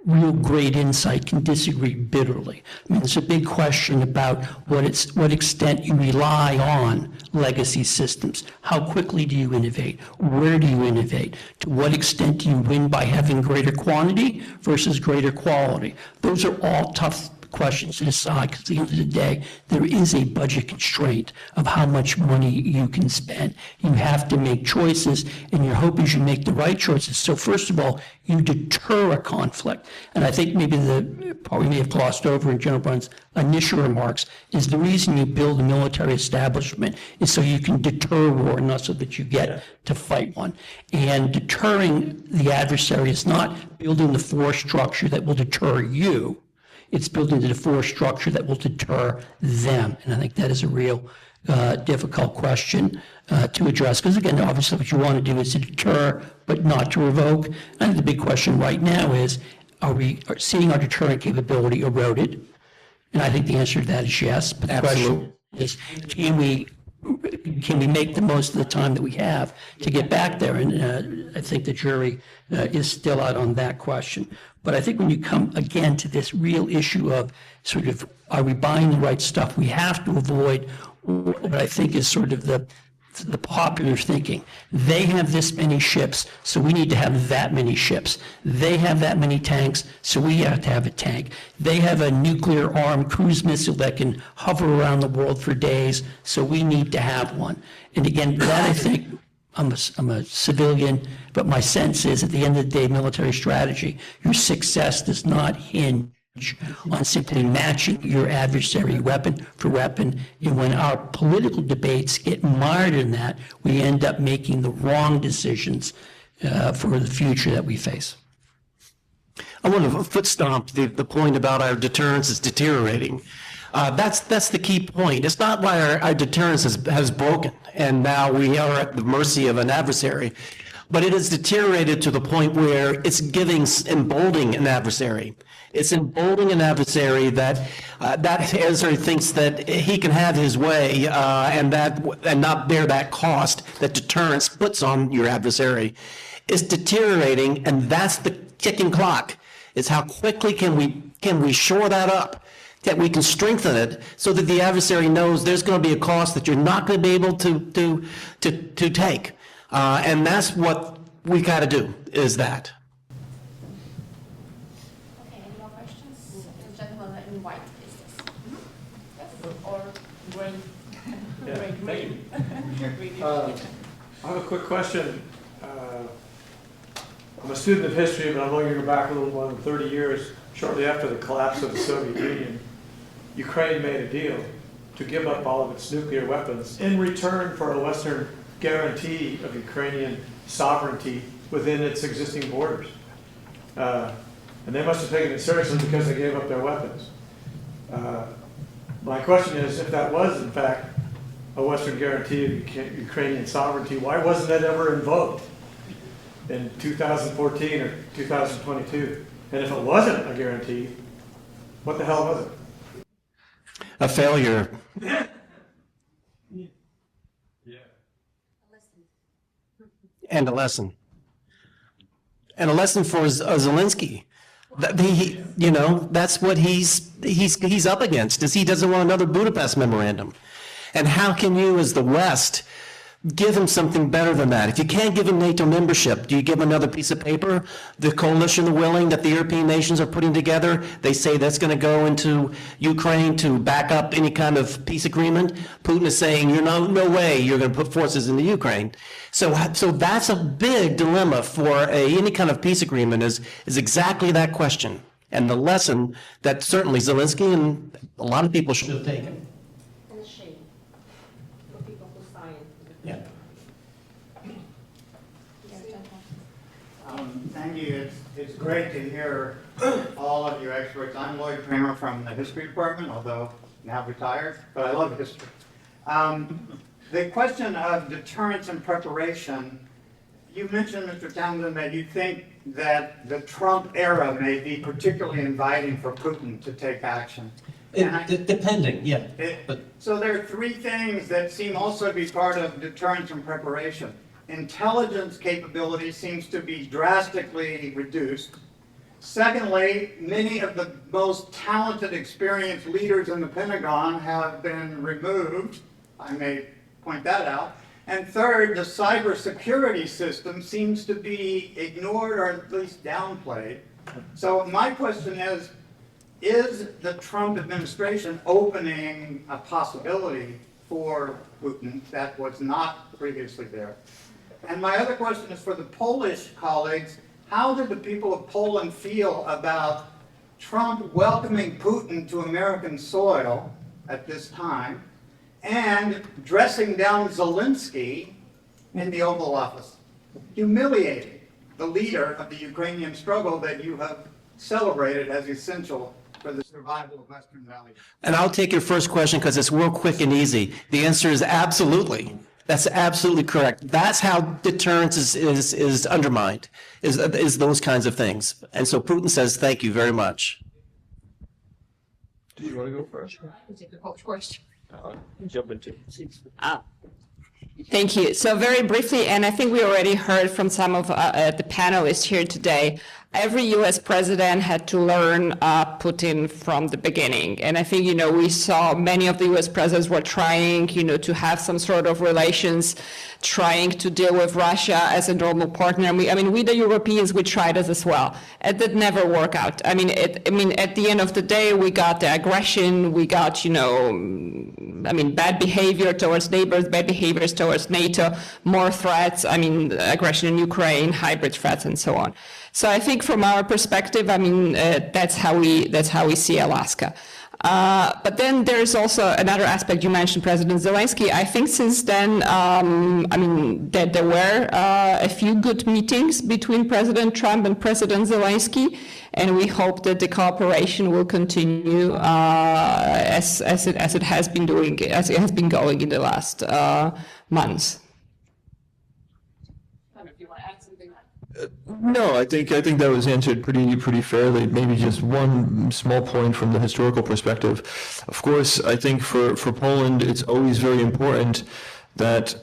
real great insight can disagree bitterly. I mean, it's a big question about what extent you rely on legacy systems. How quickly do you innovate? Where do you innovate? To what extent do you win by having greater quantity versus greater quality? Those are all tough questions to decide, because at the end of the day, there is a budget constraint of how much money you can spend. You have to make choices, and your hope is you make the right choices. So first of all, you deter a conflict. And I think maybe the part we may have glossed over in General Brown's initial remarks is the reason you build a military establishment is so you can deter war, not so that you get to fight one. And deterring the adversary is not building the force structure that will deter you. It's building the force structure that will deter them. And I think that is a real difficult question to address. Because again, obviously what you want to do is to deter, but not to revoke. I think the big question right now is, are we seeing our deterrent capability eroded? And I think the answer to that is yes. But the question is, can we make the most of the time that we have to get back there? And I think the jury is still out on that question. But I think when you come again to this real issue of sort of, are we buying the right stuff? We have to avoid what I think is sort of the popular thinking. They have this many ships, so we need to have that many ships. They have that many tanks, so we have to have a tank. They have a nuclear-armed cruise missile that can hover around the world for days, so we need to have one. And again, that I think, I'm a civilian, but my sense is at the end of the day, military strategy, your success does not hinge on simply matching your adversary weapon for weapon. And when our political debates get mired in that, we end up making the wrong decisions for the future that we face. I want to foot stomp the point about our deterrence is deteriorating. That's the key point. It's not why our deterrence has broken and now we are at the mercy of an adversary, but it has deteriorated to the point where it's emboldening an adversary. It's emboldening an adversary that adversary thinks that he can have his way and not bear that cost that deterrence puts on your adversary. It's deteriorating, and that's the ticking clock. Is how quickly can we shore that up, that we can strengthen it so that the adversary knows there's going to be a cost that you're not going to be able to take. And that's what we got to do, is that. Okay, any more questions? The gentleman in white, is this? Yes, or green? Yeah, green. thank you. I have a quick question. I'm a student of history, but I'm going to go back a little more than 30 years. Shortly after the collapse of the Soviet Union, Ukraine made a deal to give up all of its nuclear weapons in return for a Western guarantee of Ukrainian sovereignty within its existing borders. And they must have taken it seriously because they gave up their weapons. My question is, if that was in fact a Western guarantee of Ukrainian sovereignty, why wasn't that ever invoked? in 2014 or 2022? And if it wasn't a guarantee, what the hell was it? A failure. And a lesson. And a lesson for Zelensky. You know, that's what he's up against, is he doesn't want another Budapest memorandum. And how can you, as the West, give him something better than that? If you can't give him NATO membership, do you give him another piece of paper? The coalition, the willing that the European nations are putting together, they say that's going to go into Ukraine to back up any kind of peace agreement. Putin is saying, no way you're going to put forces into Ukraine. So that's a big dilemma for any kind of peace agreement is exactly that question. And the lesson that certainly Zelensky and a lot of people should have taken. And a shame for people who sign. Yeah. Thank you. It's great to hear all of you experts. I'm Lloyd Kramer from the history department, although now retired, but I love history. The question of deterrence and preparation, you mentioned, Mr. Townsend, that you think that the Trump era may be particularly inviting for Putin to take action. Depending, yeah. So there are three things that seem also to be part of deterrence and preparation. Intelligence capability seems to be drastically reduced. Secondly, many of the most talented, experienced leaders in the Pentagon have been removed. I may point that out. And third, the cybersecurity system seems to be ignored or at least downplayed. So my question is the Trump administration opening a possibility for Putin that was not previously there? And my other question is for the Polish colleagues. How did the people of Poland feel about Trump welcoming Putin to American soil at this time and dressing down Zelensky in the Oval Office, humiliating the leader of the Ukrainian struggle that you have celebrated as essential for the survival of Western values? And I'll take your first question because it's real quick and easy. The answer is absolutely. That's absolutely correct. That's how deterrence is undermined, is those kinds of things. And so Putin says, thank you very much. Do you want to go first? Take the Polish question. Jump into Thank you. So very briefly, and I think we already heard from some of the panelists here today, every U.S. president had to learn Putin from the beginning. And I think, we saw many of the U.S. presidents were trying, to have some sort of relations, trying to deal with Russia as a normal partner. We the Europeans, we tried this as well. It did never work out. At the end of the day, we got the aggression, we got, bad behavior towards neighbors, bad behaviors towards NATO, more threats, aggression in Ukraine, hybrid threats, and so on. So I think from our perspective, that's how we see Alaska. But then there's also another aspect. You mentioned President Zelensky. I think since then, that there were a few good meetings between President Trump and President Zelensky, and we hope that the cooperation will continue as it has been going in the last months. No, I think that was answered pretty fairly. Maybe just one small point from the historical perspective. Of course, I think for Poland, it's always very important that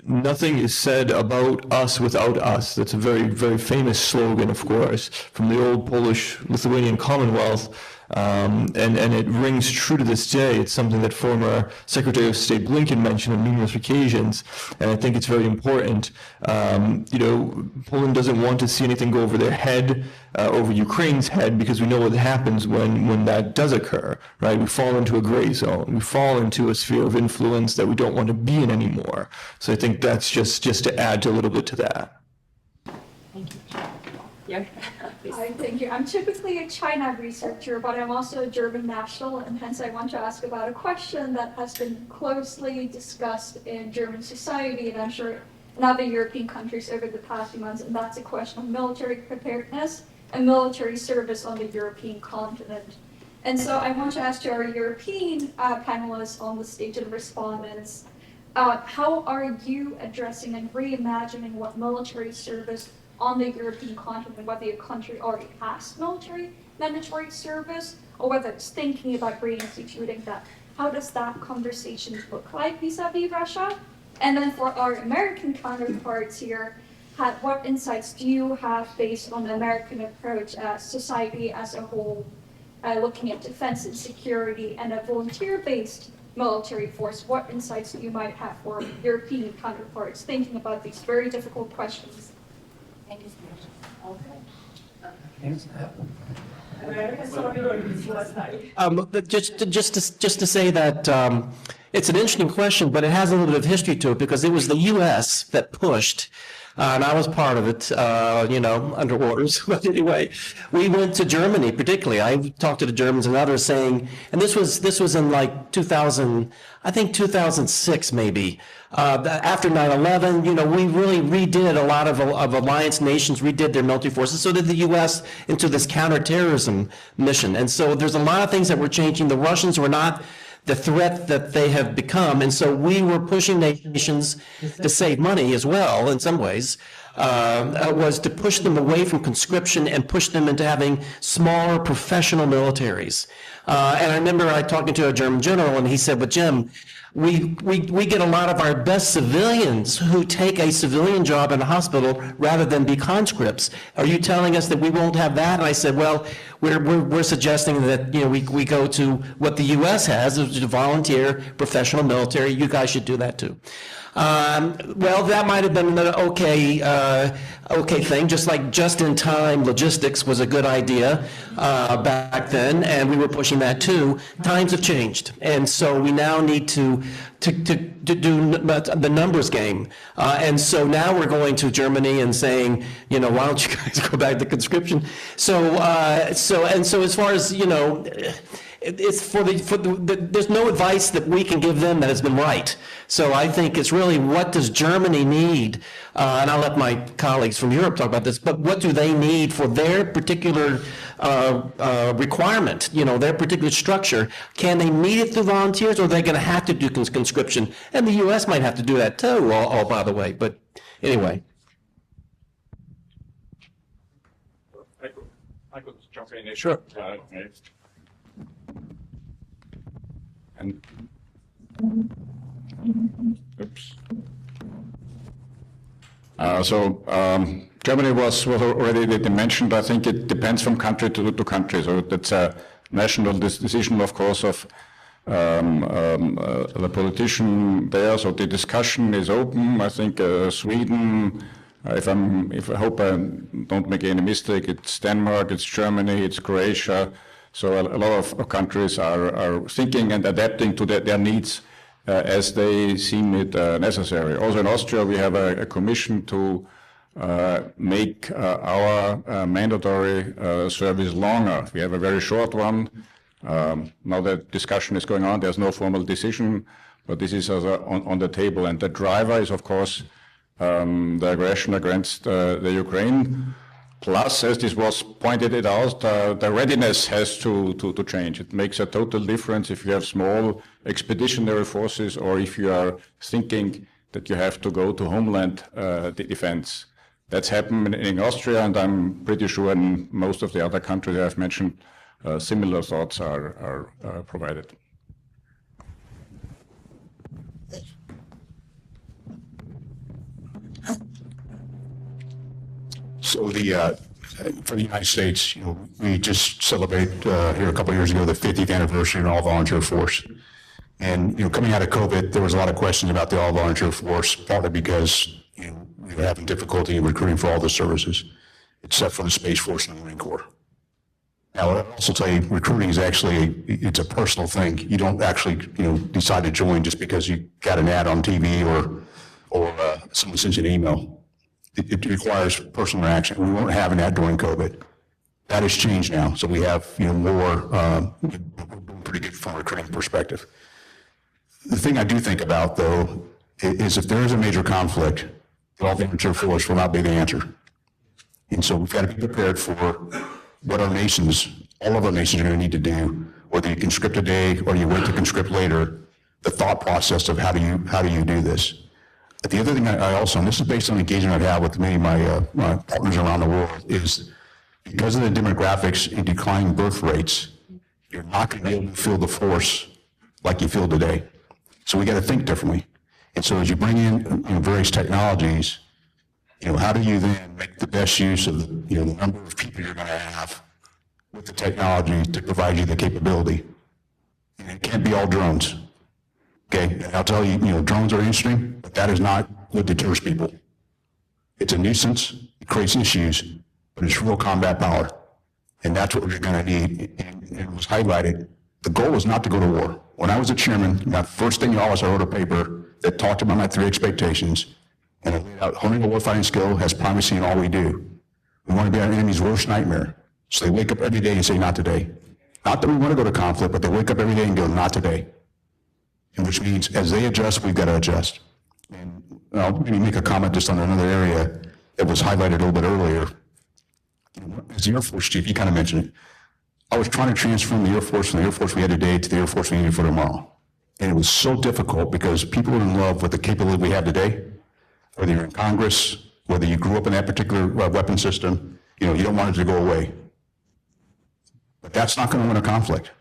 nothing is said about us without us. That's a very, very famous slogan, of course, from the old Polish-Lithuanian Commonwealth. And it rings true to this day. It's something that former Secretary of State Blinken mentioned on numerous occasions, and I think it's very important. Poland doesn't want to see anything go over their head, over Ukraine's head, because we know what happens when that does occur, right? We fall into a gray zone. We fall into a sphere of influence that we don't want to be in anymore. So I think that's just to add a little bit to that. Thank you. Yeah. Hi, thank you. I'm typically a China researcher, but I'm also a German national, and hence I want to ask about a question that has been closely discussed in German society, and I'm sure in other European countries over the past few months, and that's a question of military preparedness and military service on the European continent. And so I want to ask our European panelists on the stage of the respondents, how are you addressing and reimagining what military service on the European continent, whether your country already has military mandatory service, or whether it's thinking about reinstituting that? How does that conversation look like vis-a-vis Russia? And then for our American counterparts here, what insights do you have based on the American approach as society as a whole, looking at defense and security and a volunteer-based military force? What insights do you might have for European counterparts thinking about these very difficult questions? Thank you so much. Just to say that it's an interesting question, but it has a little bit of history to it because it was the U.S. that pushed, and I was part of it, under orders. But anyway, we went to Germany particularly. I talked to the Germans and others saying, and this was in like 2000, I think 2006 maybe. After 9/11, we really redid a lot of alliance nations, redid their military forces. So did the U.S. into this counterterrorism mission. And so there's a lot of things that were changing. The Russians were not the threat that they have become. And so we were pushing nations to save money as well, in some ways, was to push them away from conscription and push them into having smaller professional militaries. And I remember talking to a German general, and he said, "But Jim, we get a lot of our best civilians who take a civilian job in a hospital rather than be conscripts. Are you telling us that we won't have that?" And I said, "Well, we're suggesting that we go to what the U.S. has, which is a volunteer professional military. You guys should do that too." Well, that might have been an okay thing, just like just-in-time logistics was a good idea back then, and we were pushing that too. Times have changed, and so we now need to do the numbers game. And so now we're going to Germany and saying, why don't you guys go back to conscription? So as far as, it's there's no advice that we can give them that has been right. So I think it's really, what does Germany need? And I'll let my colleagues from Europe talk about this, but what do they need for their particular requirement, their particular structure? Can they meet it through volunteers, or are they going to have to do conscription? And the U.S. might have to do that too, all by the way. But anyway. I could jump in. Sure. And oops. Germany was already mentioned. I think it depends from country to country. So that's a national decision, of course, of the politician there. So the discussion is open. I think Sweden, if I hope I don't make any mistake, it's Denmark, it's Germany, it's Croatia. So a lot of countries are thinking and adapting to their needs as they seem it necessary. Also in Austria, we have a commission to make our mandatory service longer. We have a very short one. Now that discussion is going on, there's no formal decision, but this is on the table. And the driver is, of course, the aggression against the Ukraine. Plus, as this was pointed out, the readiness has to change. It makes a total difference if you have small expeditionary forces or if you are thinking that you have to go to homeland defense. That's happened in Austria, and I'm pretty sure in most of the other countries I've mentioned, similar thoughts are provided. So for the United States, we just celebrate here a couple of years ago the 50th anniversary of an all-volunteer force. And coming out of COVID, there was a lot of questions about the all-volunteer force, partly because we were having difficulty in recruiting for all the services, except for the Space Force and the Marine Corps. Now, I'll also tell you, recruiting is actually it's a personal thing. You don't actually decide to join just because you got an ad on TV or someone sends you an email. It requires personal interaction. We won't have that during COVID. That has changed now. So we have more, we're doing pretty good from a recruiting perspective. The thing I do think about, though, is if there is a major conflict, the all-volunteer force will not be the answer. And so we've got to be prepared for what all of our nations are going to need to do, whether you conscript today or you wait to conscript later. the thought process of how do you do this. But the other thing I also, and this is based on engagement I've had with many of my partners around the world, is because of the demographics and declining birth rates, you're not going to be able to feel the force like you feel today. So we got to think differently. And so as you bring in various technologies, how do you then make the best use of the number of people you're going to have with the technology to provide you the capability? And it can't be all drones. Okay, and I'll tell you, drones are interesting, but that is not what deters people. It's a nuisance, it creates issues, but it's real combat power. And that's what we're going to need. And it was highlighted. The goal was not to go to war. When I was a chairman, my first thing I wrote a paper that talked about my 3 expectations, and I laid out honing a warfighting skill has primacy in all we do. We want to be our enemy's worst nightmare. So they wake up every day and say, not today. Not that we want to go to conflict, but they wake up every day and go, not today. And which means as they adjust, we've got to adjust. And I'll maybe make a comment just on another area that was highlighted a little bit earlier. As the Air Force chief, you kind of mentioned it. I was trying to transform the Air Force from the Air Force we had today to the Air Force we needed for tomorrow. And it was so difficult because people are in love with the capability we have today, whether you're in Congress, whether you grew up in that particular weapon system, you don't want it to go away. But that's not going to win a conflict.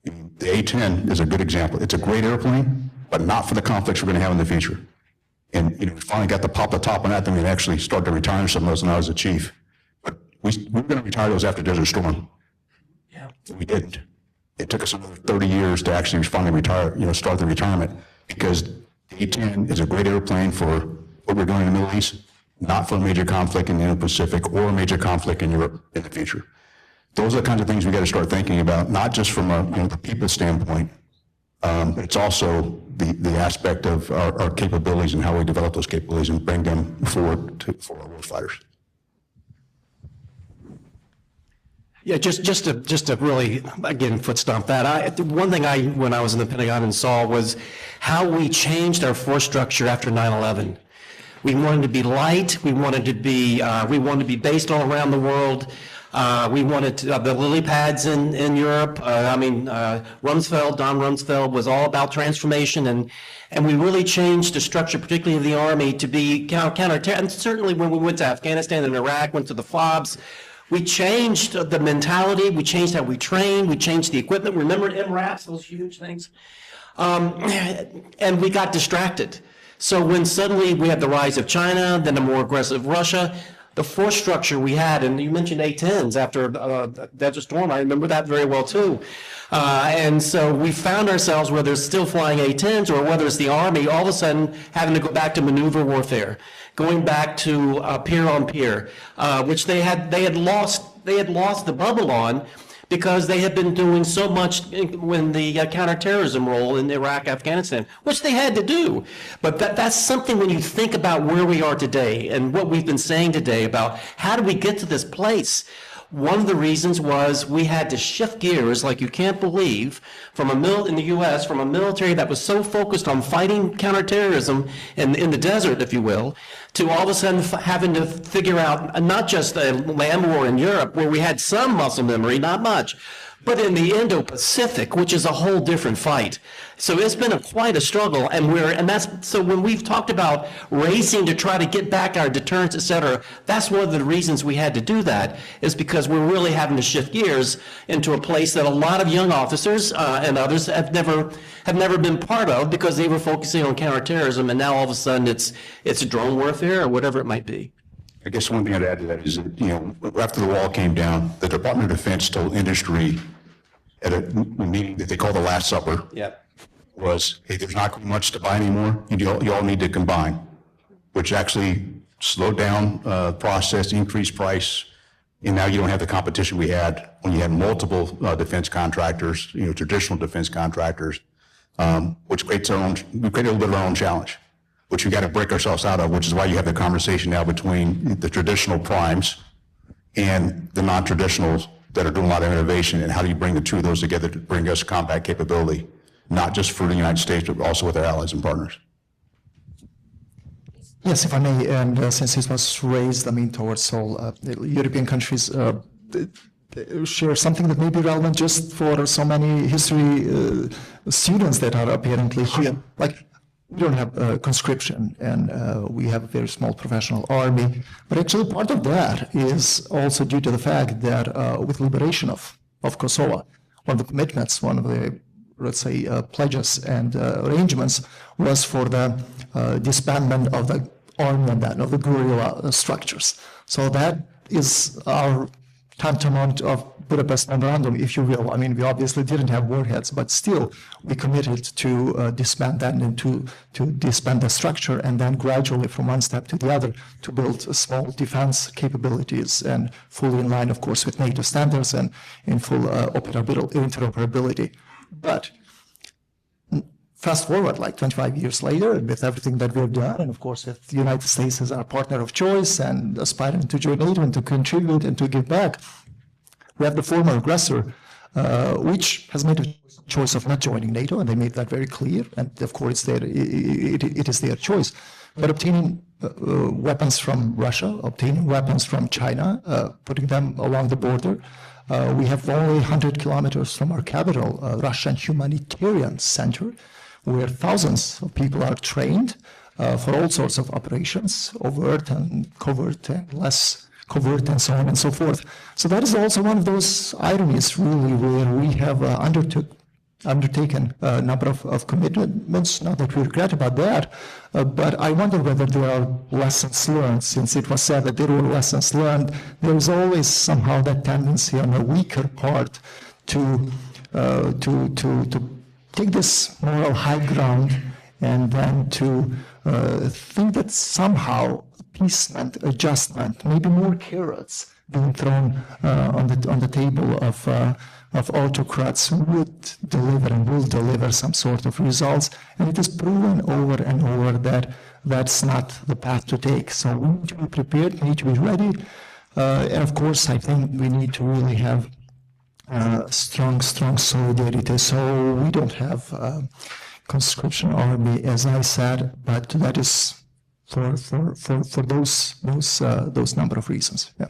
The A-10 is a good example. It's a great airplane, but not for the conflicts we're going to have in the future. And we finally got to pop the top on that, then we actually started to retire some of those when I was the chief. But we were going to retire those after Desert Storm. Yeah. We didn't. It took us another 30 years to actually finally retire, start the retirement, because the A-10 is a great airplane for what we're doing in the Middle East, not for a major conflict in the Indo-Pacific or a major conflict in Europe in the future. Those are the kinds of things we got to start thinking about, not just from the people standpoint, but it's also the aspect of our capabilities and how we develop those capabilities and bring them forward for our warfighters. Yeah, just to really, again, foot stomp that. One thing when I was in the Pentagon and saw was how we changed our force structure after 9/11. We wanted to be light. We wanted to be based all around the world. We wanted the lily pads in Europe. Rumsfeld, Don Rumsfeld was all about transformation, and we really changed the structure, particularly of the Army, to be counter-terror. And certainly when we went to Afghanistan and Iraq, went to the FOBs, we changed the mentality, we changed how we trained, we changed the equipment. Remember MRAPs, those huge things? And we got distracted. So when suddenly we had the rise of China, then a more aggressive Russia, the force structure we had, and you mentioned A-10s after Desert Storm, I remember that very well too. And so we found ourselves, whether it's still flying A-10s or whether it's the Army, all of a sudden having to go back to maneuver warfare, going back to peer-on-peer, which they had lost the bubble on, because they had been doing so much when the counterterrorism role in Iraq, Afghanistan, which they had to do. But that's something when you think about where we are today and what we've been saying today about how do we get to this place. One of the reasons was we had to shift gears like you can't believe in the U.S. from a military that was so focused on fighting counterterrorism in the desert, if you will, to all of a sudden having to figure out not just a land war in Europe where we had some muscle memory, not much, but in the Indo-Pacific, which is a whole different fight. So it's been quite a struggle, so when we've talked about racing to try to get back our deterrence, et cetera, that's one of the reasons we had to do that, is because we're really having to shift gears into a place that a lot of young officers and others have never been part of, because they were focusing on counterterrorism, and now all of a sudden it's drone warfare or whatever it might be. I guess one thing I'd add to that is that, after the wall came down, the Department of Defense told industry at a meeting that they call the Last Supper, was, hey, there's not much to buy anymore. You all need to combine, which actually slowed down the process, increased price, and now you don't have the competition we had when you had multiple defense contractors, traditional defense contractors, which creates we created a little bit of our own challenge, which we got to break ourselves out of, which is why you have the conversation now between the traditional primes and the non-traditionals that are doing a lot of innovation, and how do you bring the two of those together to bring us combat capability, not just for the United States, but also with our allies and partners. Yes, if I may, and since this was raised, towards all European countries, share something that may be relevant just for so many history students that are apparently here. Like, we don't have conscription, and we have a very small professional army. But actually, part of that is also due to the fact that with liberation of Kosovo, one of the commitments, one of the, let's say, pledges and arrangements was for the disbandment of the army and that, of the guerrilla structures. So that is our tantamount of Budapest Memorandum, if you will. I mean, we obviously didn't have warheads, but still we committed to disband that and to disband the structure, and then gradually from one step to the other to build small defense capabilities, and fully in line, of course, with NATO standards and in full interoperability. But fast forward like 25 years later, with everything that we've done, and of course with the United States as our partner of choice and aspiring to join NATO and to contribute and to give back, we have the former aggressor, which has made a choice of not joining NATO, and they made that very clear, and of course it is their choice. But obtaining weapons from Russia, obtaining weapons from China, putting them along the border, we have only 100 kilometers from our capital, a Russian humanitarian center, where thousands of people are trained for all sorts of operations, overt and covert and less covert and so on and so forth. So that is also one of those ironies, really, where we have undertaken a number of commitments. Not that we regret about that, but I wonder whether there are lessons learned. Since it was said that there were lessons learned, there is always somehow that tendency on a weaker part to take this moral high ground, and then to think that somehow appeasement, adjustment, maybe more carrots being thrown on the table of autocrats would deliver and will deliver some sort of results. And it is proven over and over that that's not the path to take. So we need to be prepared, we need to be ready. And of course, I think we need to really have strong solidarity. So we don't have a conscription army, as I said, but that is for those number of reasons. Yeah.